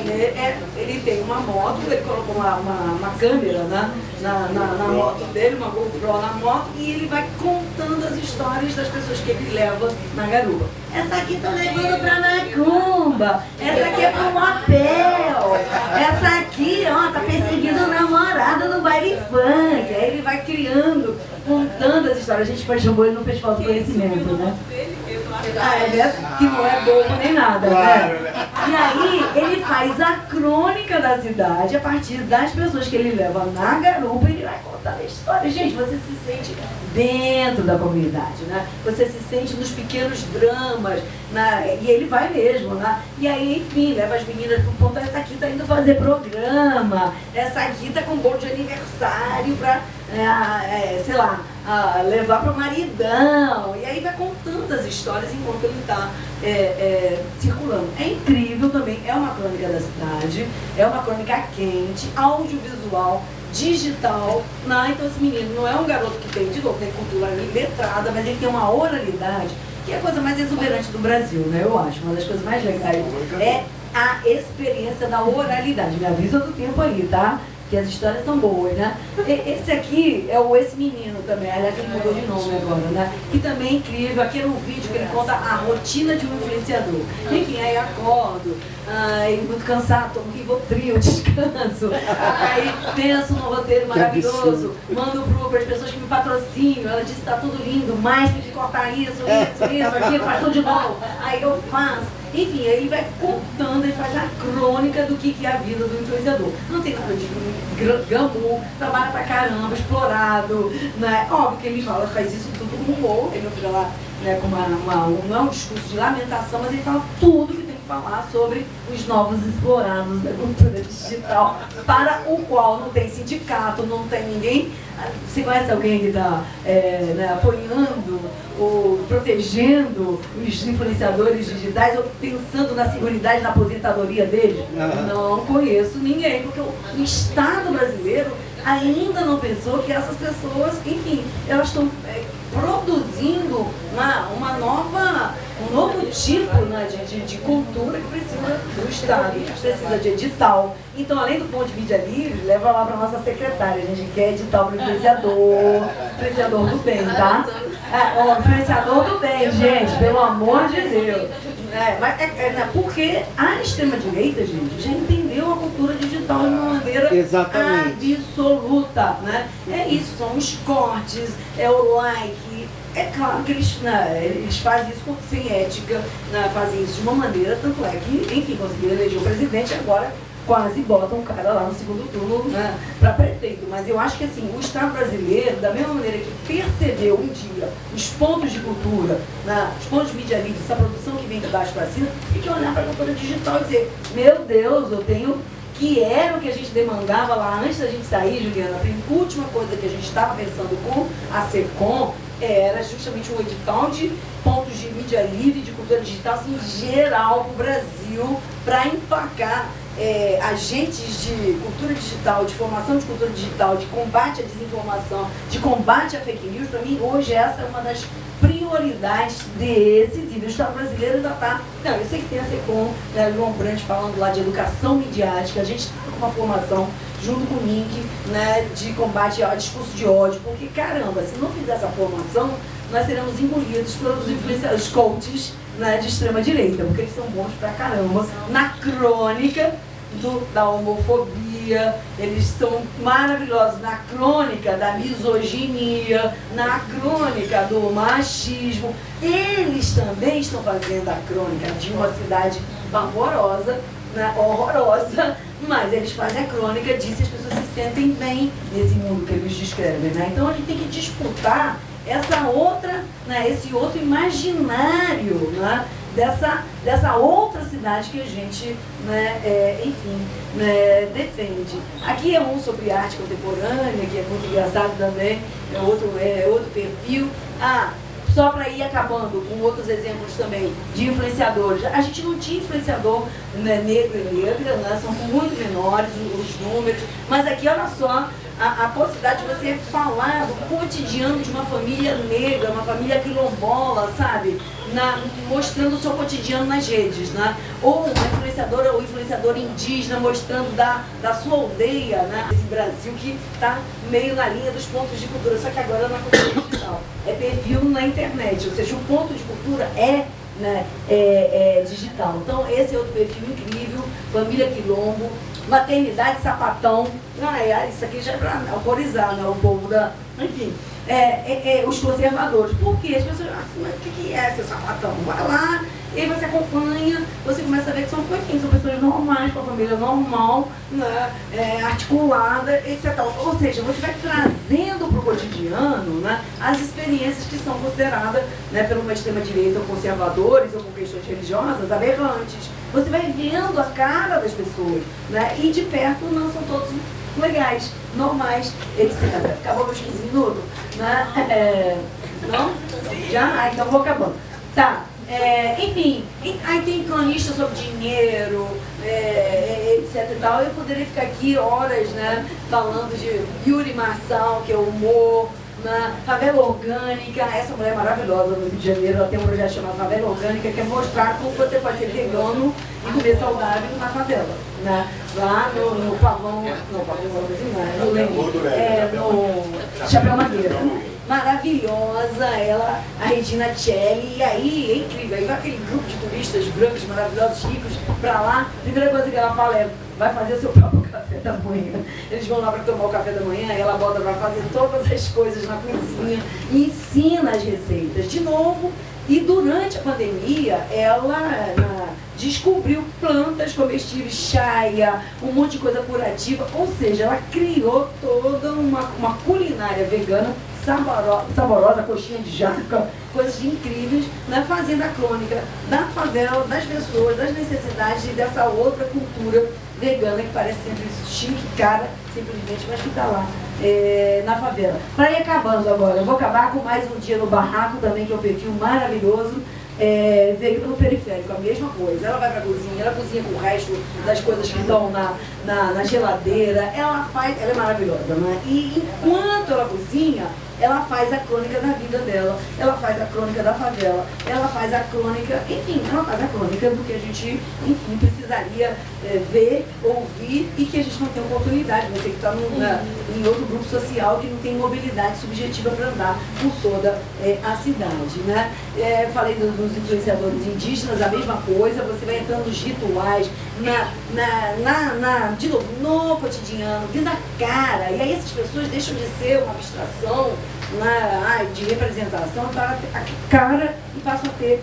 ele tem uma moto, ele colocou uma câmera, né, na moto dele, uma GoPro na moto, e ele vai contando as histórias das pessoas que ele leva na garupa. Essa aqui tá levando pra macumba, essa aqui é pro motel, essa aqui, ó, tá perseguindo o namorado no baile funk. Aí ele vai criando, contando as histórias. A gente chamou ele no Festival do Conhecimento, né? Que não é bobo nem nada, né? E aí ele faz a crônica da cidade a partir das pessoas que ele leva na garupa, e ele vai contar a história. Gente, você se sente dentro da comunidade, né? Você se sente nos pequenos dramas, e ele vai mesmo, né? E aí, enfim, leva as meninas pro ponto, essa aqui tá indo fazer programa, essa aqui tá com bolo de aniversário pra, sei lá, levar pro maridão. E aí vai contando as histórias enquanto ele tá circulando. É incrível também, é uma crônica da cidade, é uma crônica quente, audiovisual, digital, né? Então esse menino não é um garoto que tem, de novo, tem cultura letrada, mas ele tem uma oralidade, que é a coisa mais exuberante do Brasil, né? Eu acho, uma das coisas mais legais é a experiência da oralidade. Me avisa do tempo aí, tá? que as histórias são boas, né? Esse aqui é esse menino também, aliás, ele mudou de nome agora, né? Que também é incrível, aqui é um vídeo que ele conta a rotina de um influenciador. Enfim, aí acordo, muito cansado, tomo Rivotril, descanso, aí penso no roteiro maravilhoso, mando para as pessoas que me patrocinam, ela diz que está tudo lindo, mas tem que cortar isso, aquilo, faz tudo de novo, aí eu faço. Enfim, aí vai contando, ele faz a crônica do que é a vida do influenciador. Não tem nada de glamour, trabalha pra caramba, explorado, né? Óbvio que ele faz isso tudo com humor, ele não fica lá, né, com não é um discurso de lamentação, mas ele fala tudo que tem que falar sobre os novos explorados da cultura digital, para o qual não tem sindicato, não tem ninguém. Você conhece alguém que está apoiando ou protegendo os influenciadores digitais ou pensando na seguridade da aposentadoria deles? Não conheço ninguém, porque o Estado brasileiro ainda não pensou que essas pessoas, enfim, elas estão produzindo um novo tipo, né, de cultura que precisa do Estado, precisa de edital. Então, além do ponto de mídia livre, leva lá para a nossa secretária. A gente quer edital para o influenciador do bem, tá? O influenciador do bem, gente, pelo amor de Deus. Porque a extrema-direita, gente, já entendeu a cultura digital de uma maneira absoluta, né? É isso, são os cortes, é o like. É claro que eles fazem isso sem ética, fazem isso de uma maneira, tanto é que, enfim, conseguiram eleger o presidente, agora quase botam o cara lá no segundo turno, né, para prefeito. Mas eu acho que assim, o Estado brasileiro, da mesma maneira que percebeu um dia os pontos de cultura, os pontos de mídia livre, essa produção que vem de baixo para cima, tem que olhar para a cultura digital e dizer, meu Deus, eu tenho... que era o que a gente demandava lá antes da gente sair, Juliana. A última coisa que a gente estava pensando com a SECOM era justamente um edital de pontos de mídia livre, de cultura digital, assim, geral para o Brasil, para emplacar agentes de cultura digital, de formação de cultura digital, de combate à desinformação, de combate à fake news. Para mim, hoje, essa é uma das prioridades decisiva. O Estado brasileiro ainda está... Não, eu sei que tem a SECOM, né, João Brandt falando lá de educação midiática, a gente está com uma formação junto com o NINC, né, de combate ao discurso de ódio, porque, caramba, se não fizer essa formação, nós seremos engolidos pelos influenciadores, coaches, né, de extrema-direita, porque eles são bons pra caramba na crônica da homofobia, eles são maravilhosos na crônica da misoginia, na crônica do machismo. Eles também estão fazendo a crônica de uma cidade pavorosa, né, horrorosa, mas eles fazem a crônica de se as pessoas se sentem bem nesse mundo que eles descrevem, né? Então a gente tem que disputar essa outra, né, esse outro imaginário, né, dessa outra cidade que a gente, né, enfim, né, defende. Aqui é um sobre arte contemporânea, que é muito engraçado também, é outro perfil. Só para ir acabando com outros exemplos também de influenciadores. A gente não tinha influenciador, né, negro e negra, né, são muito menores os números, mas aqui, olha só, a possibilidade de você falar do cotidiano de uma família negra, uma família quilombola, sabe? Mostrando o seu cotidiano nas redes, né? Ou uma influenciadora ou influenciador indígena mostrando da sua aldeia, né? Esse Brasil que está meio na linha dos pontos de cultura, só que agora na cultura digital. É perfil na internet, ou seja, o ponto de cultura é digital. Então, esse é outro perfil incrível, família quilombo, maternidade sapatão. Isso aqui já é para horrorizar, né, o povo enfim, os conservadores. Por quê? As pessoas mas o que é esse sapatão? Vai lá, e aí você acompanha, você começa a ver que são pessoas normais, com a família normal, né, articulada, etc. Ou seja, você vai trazendo para o cotidiano, né, as experiências que são consideradas, né, pela extrema-direita ou conservadores ou com questões religiosas aberrantes. Você vai vendo a cara das pessoas, né, e de perto não são todos legais, normais, etc. Acabou meus 15 minutos? Né? Não? Já? Então vou acabando. Tá. Enfim, aí tem cronista sobre dinheiro, etc e tal. Eu poderia ficar aqui horas, né, falando de Yuri Marçal, que é o humor, na favela orgânica. Essa mulher é maravilhosa no Rio de Janeiro, ela tem um projeto chamado Favela Orgânica, que é mostrar como você pode ser vegano e comer saudável na favela, né? Lá no Pavão, no Chapéu Madeira. Maravilhosa, ela, a Regina Celli, e aí é incrível, aí vai aquele grupo de turistas brancos, maravilhosos, ricos, pra lá, a primeira coisa que ela fala é, vai fazer seu próprio café da manhã. Eles vão lá para tomar o café da manhã, e ela bota para fazer todas as coisas na cozinha, e ensina as receitas. De novo, e durante a pandemia, ela descobriu plantas comestíveis, chaia, um monte de coisa curativa, ou seja, ela criou toda uma culinária vegana saborosa, coxinha de jaca, coisas incríveis, né, fazendo a crônica da favela, das pessoas, das necessidades e dessa outra cultura vegana que parece sempre chique, cara, simplesmente, mas que está lá na favela. Para ir acabando agora, eu vou acabar com mais um dia no barraco também, que é um perfil maravilhoso. Veio pelo periférico, a mesma coisa. Ela vai para a cozinha, ela cozinha com o resto das coisas que estão na geladeira. Ela é maravilhosa, né? E enquanto ela cozinha, ela faz a crônica da vida dela, ela faz a crônica da favela, ela faz a crônica, enfim, ela faz a crônica do que a gente, enfim, precisaria ver, ouvir e que a gente não tem oportunidade. Você que está em outro grupo social que não tem mobilidade subjetiva para andar por toda a cidade, né? Falei dos influenciadores indígenas, a mesma coisa, você vai entrando nos rituais, de novo, no cotidiano, vindo a cara, e aí essas pessoas deixam de ser uma abstração de representação para a cara e passam a ter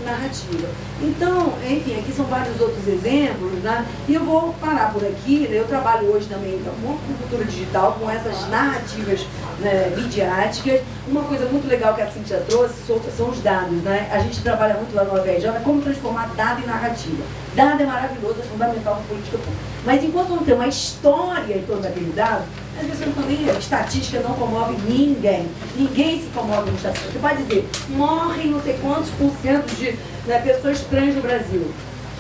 narrativa. Então, enfim, aqui são vários outros exemplos, né? E eu vou parar por aqui, né? Eu trabalho hoje também então, com cultura digital, com essas narrativas, né, midiáticas. Uma coisa muito legal que a Cíntia trouxe são os dados, né? A gente trabalha muito lá no OVJ, como transformar dado em narrativa. Dado é maravilhoso, é fundamental para a política pública. Mas enquanto não tem uma história em torno daquele dado, as pessoas também, estatística não comove ninguém. Ninguém se comove com estatística. Você pode dizer, morrem não sei quantos por cento de pessoas trans no Brasil.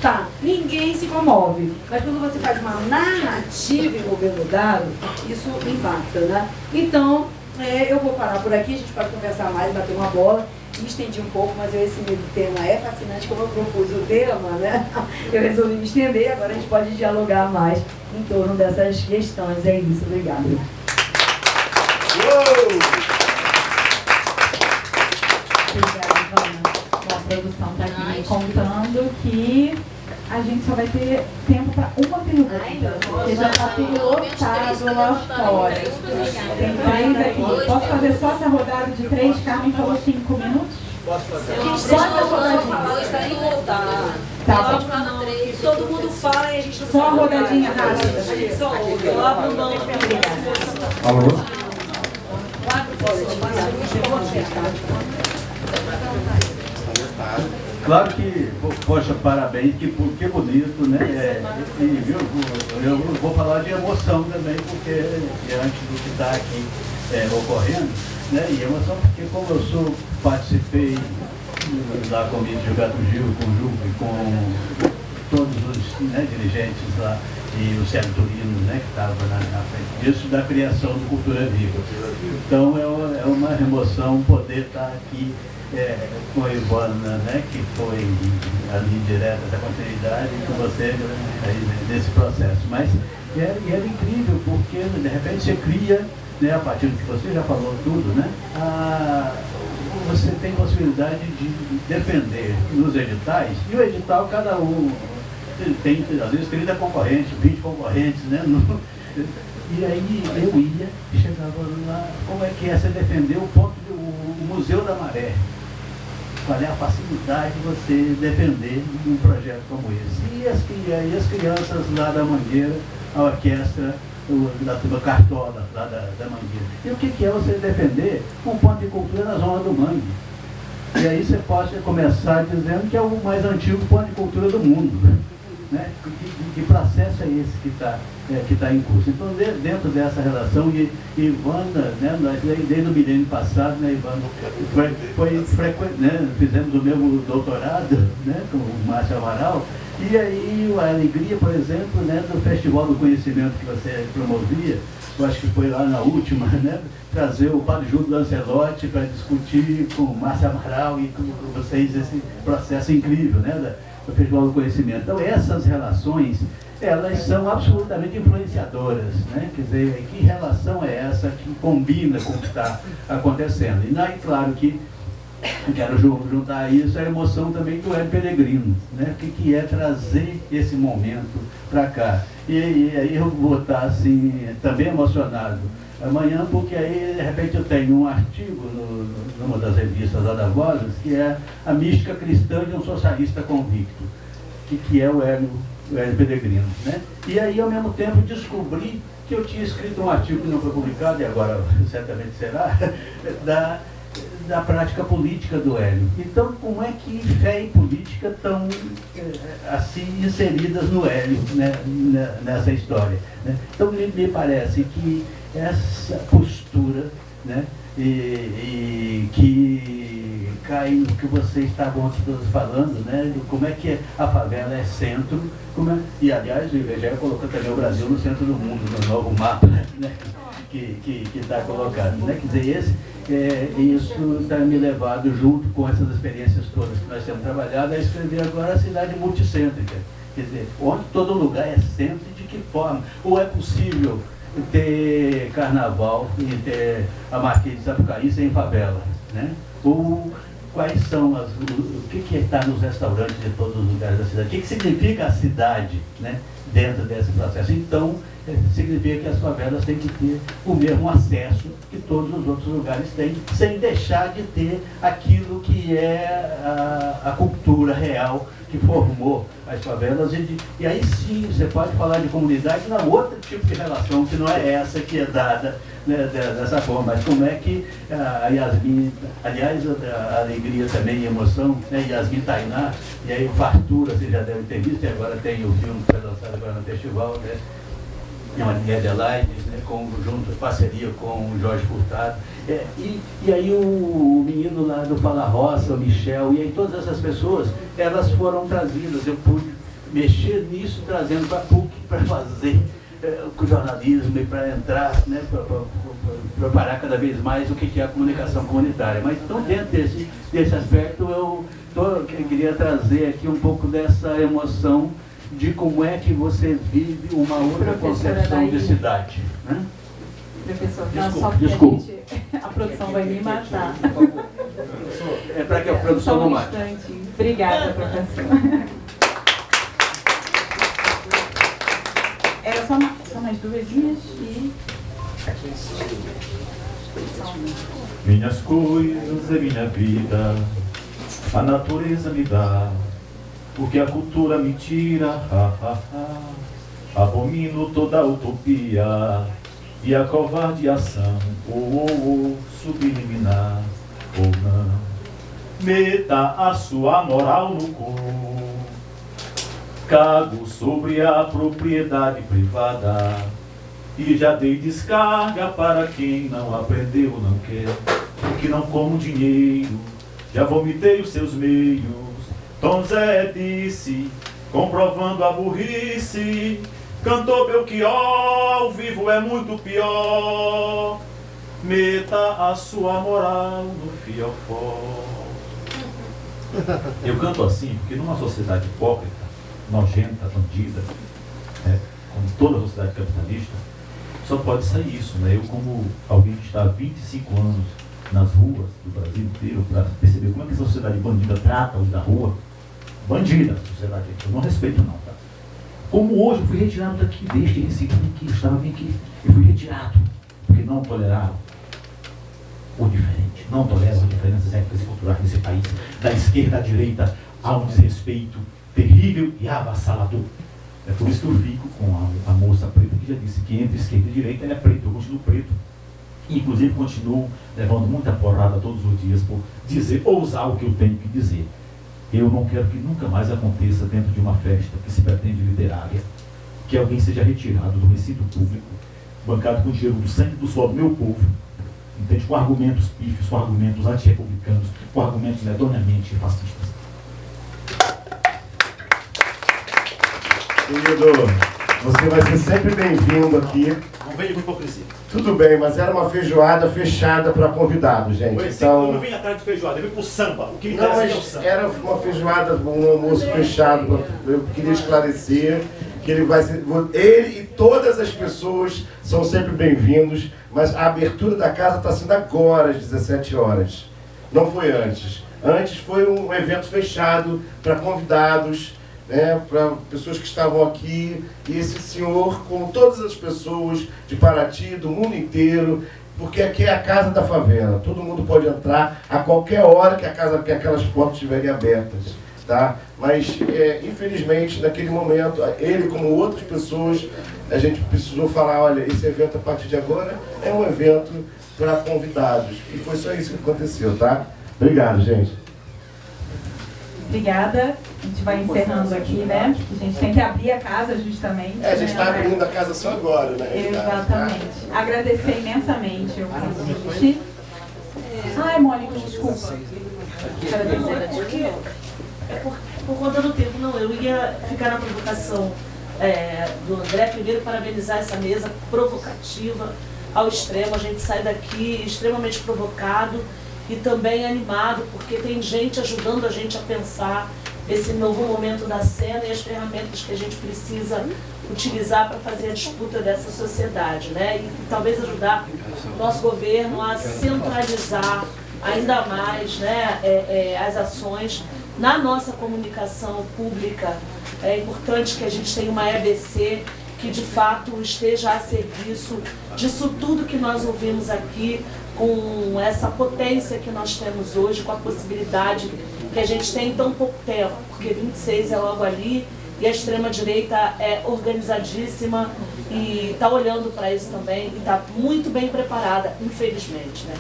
Tá, ninguém se comove. Mas quando você faz uma narrativa envolvendo o dado, isso impacta, né? Então, eu vou parar por aqui, a gente pode conversar mais, bater uma bola. Me estendi um pouco, mas esse tema é fascinante, como eu propus o tema, né? Eu resolvi me estender, agora a gente pode dialogar mais em torno dessas questões. É isso, obrigada. Obrigada, Ivana. Bom, a produção está aqui me contando que a gente só vai ter tempo para uma pergunta, porque já está tudo lotado lá fora. Tem 3 aqui. Posso fazer só essa rodada de 3? Carmen falou 5 minutos? Posso fazer. Só essa rodadinha. Tá bom. Todo mundo fala e a gente não só a rodadinha rápida. A gente só ouve. Eu abro mão. Alô? Claro que, poxa, parabéns, que bonito, né? Eu vou falar de emoção também, porque diante do que está aqui ocorrendo, né? E emoção porque como eu participei lá com o ministro Gilberto Gil, com o Ju e com todos os dirigentes lá, e o Sérgio Turino, né, que estava na frente disso, da criação do Cultura Viva. Então é uma emoção poder estar aqui com a Ivana, né, que foi ali direta da continuidade, e com você nesse processo. Mas era incrível, porque de repente você cria, né, a partir do que você já falou tudo, né, você tem possibilidade de defender nos editais, e o edital cada um tem, às vezes, 30 concorrentes, 20 concorrentes, né? E aí eu ia e chegava lá, como é que é você defender o Museu da Maré? Qual é a facilidade de você defender um projeto como esse? E as crianças lá da Mangueira, a orquestra da turma Cartola, lá da Mangueira. E o que é você defender um ponto de cultura na zona do Mangue? E aí você pode começar dizendo que é o mais antigo ponto de cultura do mundo. Né? Que processo é esse que tá em curso? Então, dentro dessa relação, e Ivana, né, nós desde o milênio passado, né, Ivana, foi frequente, né, fizemos o mesmo doutorado, né, com o Márcio Amaral, E aí a alegria, por exemplo, né, do Festival do Conhecimento que você promovia, eu acho que foi lá na última, né, trazer o Padre Júlio Lancelotti para discutir com Márcia Amaral e com vocês esse processo incrível, né, do Festival do Conhecimento. Então essas relações, elas são absolutamente influenciadoras, né? Quer dizer, que relação é essa que combina com o que está acontecendo? E aí, claro que eu quero juntar a isso a emoção também do Hélio Peregrino, né? O que é trazer esse momento para cá. E aí eu vou estar assim, também emocionado amanhã, porque aí de repente eu tenho um artigo numa das revistas lá da Vozes, que é A Mística Cristã de um Socialista Convicto, que é o Hélio Peregrino, né? E aí ao mesmo tempo descobri que eu tinha escrito um artigo que não foi publicado, e agora certamente será, da prática política do Hélio. Então, como é que fé e política estão assim inseridas no Hélio, né, nessa história, né? Então, me parece que essa postura, né, e que cai no que vocês estavam aqui todos falando, né, de como é que a favela é centro, e aliás o IBGE colocou também o Brasil no centro do mundo, no novo mapa, né, que está colocado, né? Quer dizer, isso está me levado, junto com essas experiências todas que nós temos trabalhado, a escrever agora a cidade multicêntrica. Quer dizer, onde todo lugar é centro e de que forma? Ou é possível ter carnaval e ter a Marquês de Sapucaí sem favela, né? Ou quais são o que está nos restaurantes de todos os lugares da cidade? O que significa a cidade, né, dentro desse processo? Então, significa que as favelas têm que ter o mesmo acesso que todos os outros lugares têm, sem deixar de ter aquilo que é a cultura real que formou as favelas. E aí sim, você pode falar de comunidade na outro tipo de relação, que não é essa que é dada, né, dessa forma. Mas como é que a Yasmin, aliás, a alegria também e emoção, né, Yasmin Tainá, e aí Fartura, você já deve ter visto, e agora tem o filme que foi lançado agora no festival, né? Em Adelaide, né, junto, parceria com o Jorge Furtado. E aí o menino lá do Fala Roça, o Michel, e aí todas essas pessoas, elas foram trazidas. Eu pude mexer nisso, trazendo para a PUC, para fazer com o jornalismo e para entrar, né, para preparar cada vez mais o que é a comunicação comunitária. Mas então, dentro desse aspecto, eu queria trazer aqui um pouco dessa emoção de como é que você vive uma outra concepção de cidade, né? Professor, desculpa. A produção vai me matar. É para que a produção não mate. Obrigada, professor. Só mais duas linhas e... Minhas coisas é minha vida, a natureza me dá, porque a cultura me tira, abomino toda a utopia e a covardiação, subliminar ou não. Meta a sua moral no cu, cago sobre a propriedade privada e já dei descarga para quem não aprendeu, não quer, porque não como dinheiro, já vomitei os seus meios. Tom Zé disse, comprovando a burrice, cantou Belchior, ao vivo é muito pior, meta a sua moral no fiofó. Eu canto assim porque numa sociedade hipócrita, nojenta, bandida, né, como toda a sociedade capitalista, só pode sair isso, né? Eu, como alguém que está há 25 anos nas ruas do Brasil inteiro, para perceber como é que a sociedade bandida trata os da rua, bandida a sociedade, eu não respeito não, tá? Como hoje eu fui retirado daqui, deste Recife, aqui, eu estava aqui, eu fui retirado, porque não toleraram o diferente, não toleram as diferenças étnicas e culturais desse país, da esquerda à direita, há um desrespeito terrível e avassalador. É por isso que eu fico com a moça preta que já disse que entre esquerda e direita ela é preta, eu continuo preto. Inclusive continuo levando muita porrada todos os dias por dizer, ousar o que eu tenho que dizer. Eu não quero que nunca mais aconteça dentro de uma festa que se pretende literária, que alguém seja retirado do recinto público, bancado com dinheiro do sangue do suor do meu povo, entende? Com argumentos pífios, com argumentos antirrepublicanos, com argumentos medonhamente fascistas. Querido, você vai ser sempre bem-vindo aqui. Não veio com hipocrisia. Tudo bem, mas era uma feijoada fechada para convidados, gente. Então, eu não vim atrás de feijoada, eu vim pro samba. O que me interessa é o samba. Era uma feijoada, um almoço fechado. Eu queria esclarecer que ele vai ser... Ele e todas as pessoas são sempre bem-vindos, mas a abertura da casa está sendo agora, às 17 horas. Não foi antes. Antes foi um evento fechado para convidados, né, para pessoas que estavam aqui, e esse senhor, como todas as pessoas de Paraty, do mundo inteiro, porque aqui é a casa da favela, todo mundo pode entrar a qualquer hora que aquelas portas estiverem abertas, tá? Mas, infelizmente, naquele momento, ele como outras pessoas, a gente precisou falar, olha, esse evento a partir de agora é um evento para convidados, e foi só isso que aconteceu, tá? Obrigado, gente. Obrigada. A gente vai encerrando aqui, né? A gente tem que abrir a casa justamente. A gente está abrindo a casa só agora, né? Exatamente. Agradecer imensamente o convite. Ai, Mônica, desculpa. Por conta do tempo, não, eu ia ficar na provocação do André. Primeiro, parabenizar essa mesa provocativa ao extremo. A gente sai daqui extremamente provocado e também animado, porque tem gente ajudando a gente a pensar esse novo momento da cena e as ferramentas que a gente precisa utilizar para fazer a disputa dessa sociedade, né? E talvez ajudar o nosso governo a centralizar ainda mais, né, as ações na nossa comunicação pública. É importante que a gente tenha uma EBC que de fato esteja a serviço disso tudo que nós ouvimos aqui, com essa potência que nós temos hoje, com a possibilidade que a gente tem em tão pouco tempo, porque 26 é logo ali e a extrema-direita é organizadíssima e está olhando para isso também e está muito bem preparada, infelizmente, né?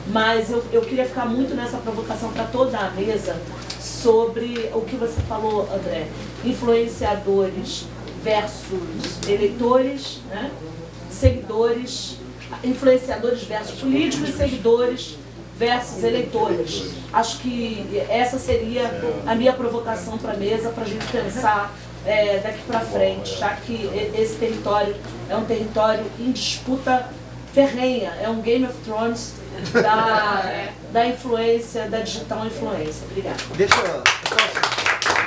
Mas eu queria ficar muito nessa provocação para toda a mesa sobre o que você falou, André, influenciadores versus eleitores, né? Seguidores, influenciadores versus políticos e seguidores versus eleitores. Acho que essa seria a minha provocação para a mesa, para a gente pensar daqui para frente, já que esse território é um território em disputa ferrenha, é um Game of Thrones da influência, da digital influência. Obrigada.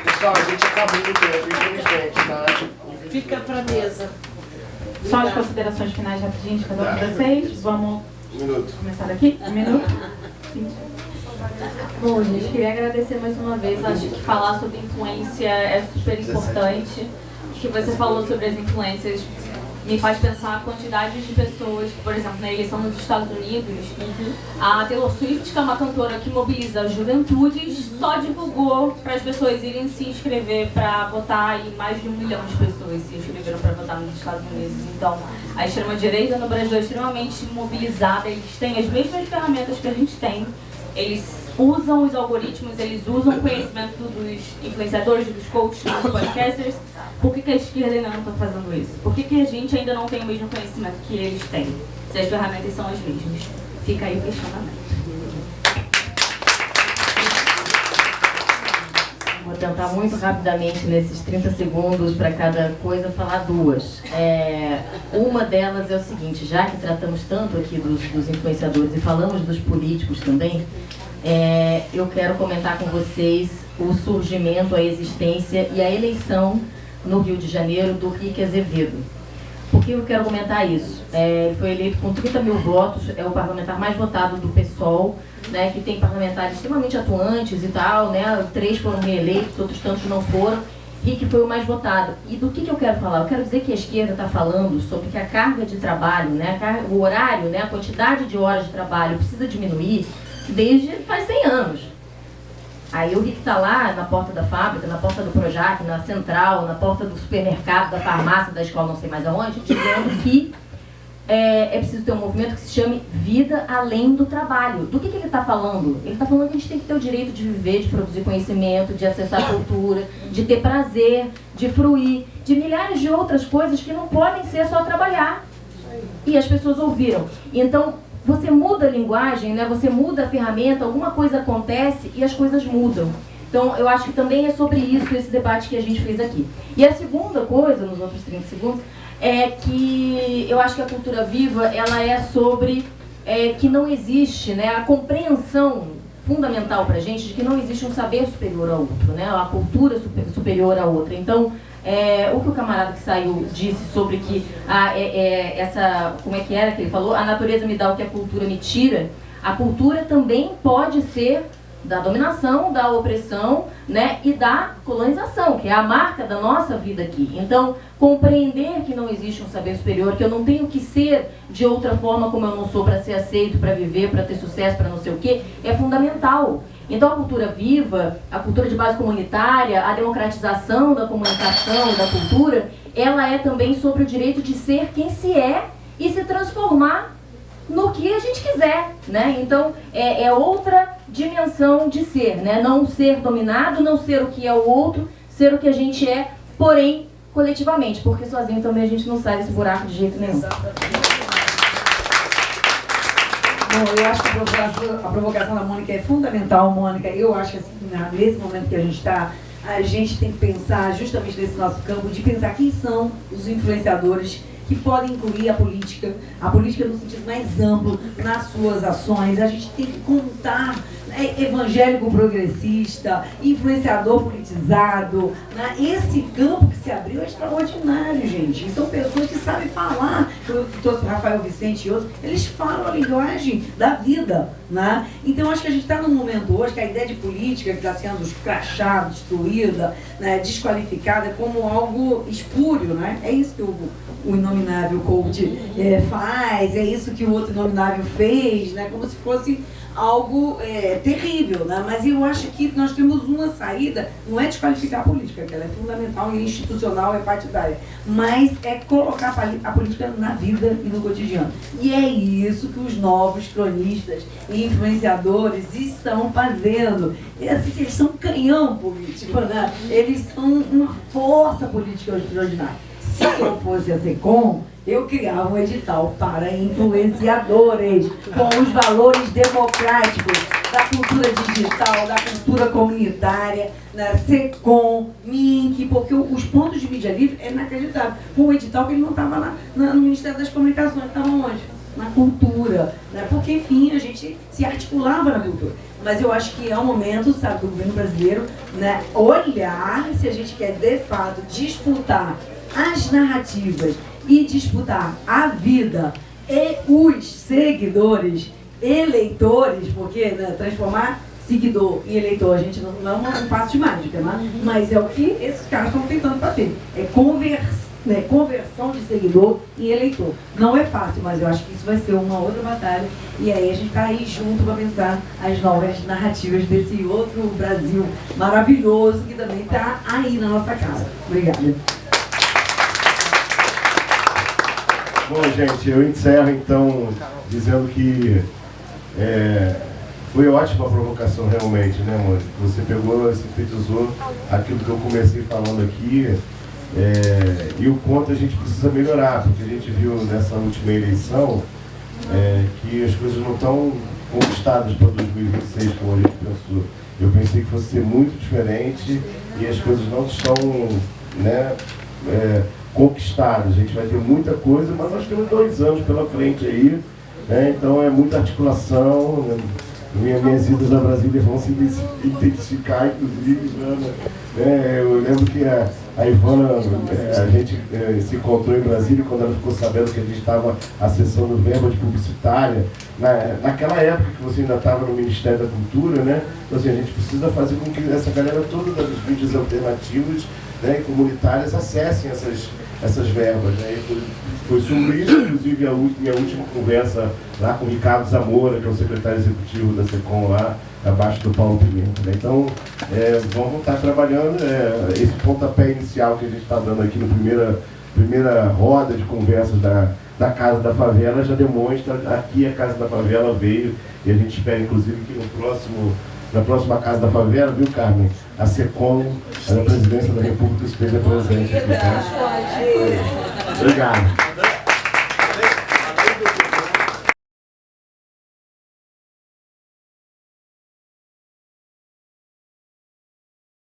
Pessoal, a gente acabou o tempo, infelizmente, tá? Fica para a mesa. Só as considerações finais rapidinho de cada um de vocês. Vamos começar daqui? Um minuto. Bom, gente, queria agradecer mais uma vez. Acho que falar sobre influência é super importante. O que você falou sobre as influências me faz pensar a quantidade de pessoas que, por exemplo, na eleição nos Estados Unidos, a Taylor Swift, que é uma cantora que mobiliza as juventudes, só divulgou para as pessoas irem se inscrever para votar, e mais de 1 milhão de pessoas se inscreveram para votar nos Estados Unidos. Então, a extrema-direita no Brasil é extremamente mobilizada, eles têm as mesmas ferramentas que a gente tem, eles usam os algoritmos, eles usam o conhecimento dos influenciadores, dos coaches, dos podcasters. Por que a esquerda ainda não está fazendo isso? Por que a gente ainda não tem o mesmo conhecimento que eles têm? Se as ferramentas são as mesmas. Fica aí o questionamento. Vou tentar muito rapidamente, nesses 30 segundos para cada coisa, falar duas. Uma delas é o seguinte: já que tratamos tanto aqui dos influenciadores e falamos dos políticos também, eu quero comentar com vocês o surgimento, a existência e a eleição no Rio de Janeiro do Rick Azevedo. Por que eu quero comentar isso? Ele foi eleito com 30 mil votos, é o parlamentar mais votado do PSOL, né, que tem parlamentares extremamente atuantes e tal, né, 3 foram reeleitos, outros tantos não foram. Rick foi o mais votado. E do que eu quero falar? Eu quero dizer que a esquerda está falando sobre que a carga de trabalho, né, o horário, né, a quantidade de horas de trabalho precisa diminuir desde faz 100 anos. Aí o Rick está lá na porta da fábrica, na porta do Projac, na central, na porta do supermercado, da farmácia, da escola, não sei mais aonde, dizendo que é preciso ter um movimento que se chame vida além do trabalho. Do que ele está falando? Ele está falando que a gente tem que ter o direito de viver, de produzir conhecimento, de acessar a cultura, de ter prazer, de fruir, de milhares de outras coisas que não podem ser só trabalhar. E as pessoas ouviram. Então, você muda a linguagem, né? Você muda a ferramenta, alguma coisa acontece e as coisas mudam. Então, eu acho que também é sobre isso esse debate que a gente fez aqui. E a segunda coisa, nos outros 30 segundos, é que eu acho que a cultura viva, ela é sobre que não existe, né, a compreensão fundamental para a gente de que não existe um saber superior ao outro, né, a cultura superior à outra. Então, o que o camarada que saiu disse sobre que essa, como é que era que ele falou? A natureza me dá o que a cultura me tira. A cultura também pode ser da dominação, da opressão, né, e da colonização, que é a marca da nossa vida aqui. Então, compreender que não existe um saber superior, que eu não tenho que ser de outra forma como eu não sou para ser aceito, para viver, para ter sucesso, para não sei o quê, é fundamental. Então, a cultura viva, a cultura de base comunitária, a democratização da comunicação e da cultura, ela é também sobre o direito de ser quem se é e se transformar no que a gente quiser, né? Então, é outra dimensão de ser, né? Não ser dominado, não ser o que é o outro, ser o que a gente é, porém, coletivamente, porque sozinho também a gente não sai desse buraco de jeito nenhum. Bom, eu acho que a provocação da Mônica é fundamental, Mônica. Eu acho que assim, nesse momento que a gente tem que pensar justamente nesse nosso campo, de pensar quem são os influenciadores que podem incluir a política no sentido mais amplo, nas suas ações. A gente tem que contar, né, evangélico progressista, influenciador politizado, né? Esse campo que se abriu é extraordinário, gente. E são pessoas que sabem falar, eu trouxe o Rafael Vicente e outros, eles falam a linguagem da vida, né? Então acho que a gente está num momento hoje que a ideia de política que está sendo escrachada, destruída, né, desqualificada como algo espúrio, né? É isso que o inominável coach faz, é isso que o outro inominável fez, né? Como se fosse algo terrível, né? Mas eu acho que nós temos uma saída, não é desqualificar a política, que ela é fundamental e institucional, é partidária, mas é colocar a política na vida e no cotidiano. E é isso que os novos cronistas e influenciadores estão fazendo. Eles são canhão político, né? Eles são uma força política extraordinária. Se eu fosse a SECOM, eu criava um edital para influenciadores, com os valores democráticos da cultura digital, da cultura comunitária, da SECOM, MINC, porque os pontos de mídia livre é inacreditável. Com um edital que ele não estava lá no Ministério das Comunicações, estava onde? Na cultura, né? Porque, enfim, a gente se articulava na cultura. Mas eu acho que é o momento, sabe, do governo brasileiro, né, olhar se a gente quer, de fato, disputar as narrativas e disputar a vida e os seguidores, eleitores, porque, né, transformar seguidor em eleitor, a gente não é um passo de mágica, né? Mas é o que esses caras estão tentando fazer, é conversão de seguidor em eleitor. Não é fácil, mas eu acho que isso vai ser uma outra batalha, e aí a gente está aí junto para pensar as novas narrativas desse outro Brasil maravilhoso que também está aí na nossa cara. Obrigada. Bom, gente, eu encerro então dizendo que foi ótima a provocação realmente, né, Mônica? Você pegou, sintetizou aquilo que eu comecei falando aqui, e o quanto a gente precisa melhorar, porque a gente viu nessa última eleição que as coisas não estão conquistadas para 2026 como a gente pensou. Eu pensei que fosse ser muito diferente e as coisas não estão, né, conquistadas. A gente vai ter muita coisa, mas nós temos 2 anos pela frente aí, né? Então é muita articulação, né? Minhas idas a Brasília vão se intensificar, inclusive, né? Eu lembro que a Ivana, a gente se encontrou em Brasília quando ela ficou sabendo que a gente estava acessando verba de publicitária, naquela época que você ainda estava no Ministério da Cultura, né? Então assim, a gente precisa fazer com que essa galera toda das mídias alternativas, né, e comunitárias acessem essas verbas, né? Foi sobre isso, inclusive, minha última conversa lá com o Ricardo Zamora, que é o secretário executivo da SECOM lá, abaixo do Paulo Pimenta, né? Então, vamos estar trabalhando esse pontapé inicial que a gente está dando aqui na primeira roda de conversas da Casa da Favela, já demonstra, aqui a Casa da Favela veio, e a gente espera, inclusive, que na próxima Casa da Favela, viu, Carmen? A SECOM, a presidência da República esteja presente aqui. Tá? Obrigado.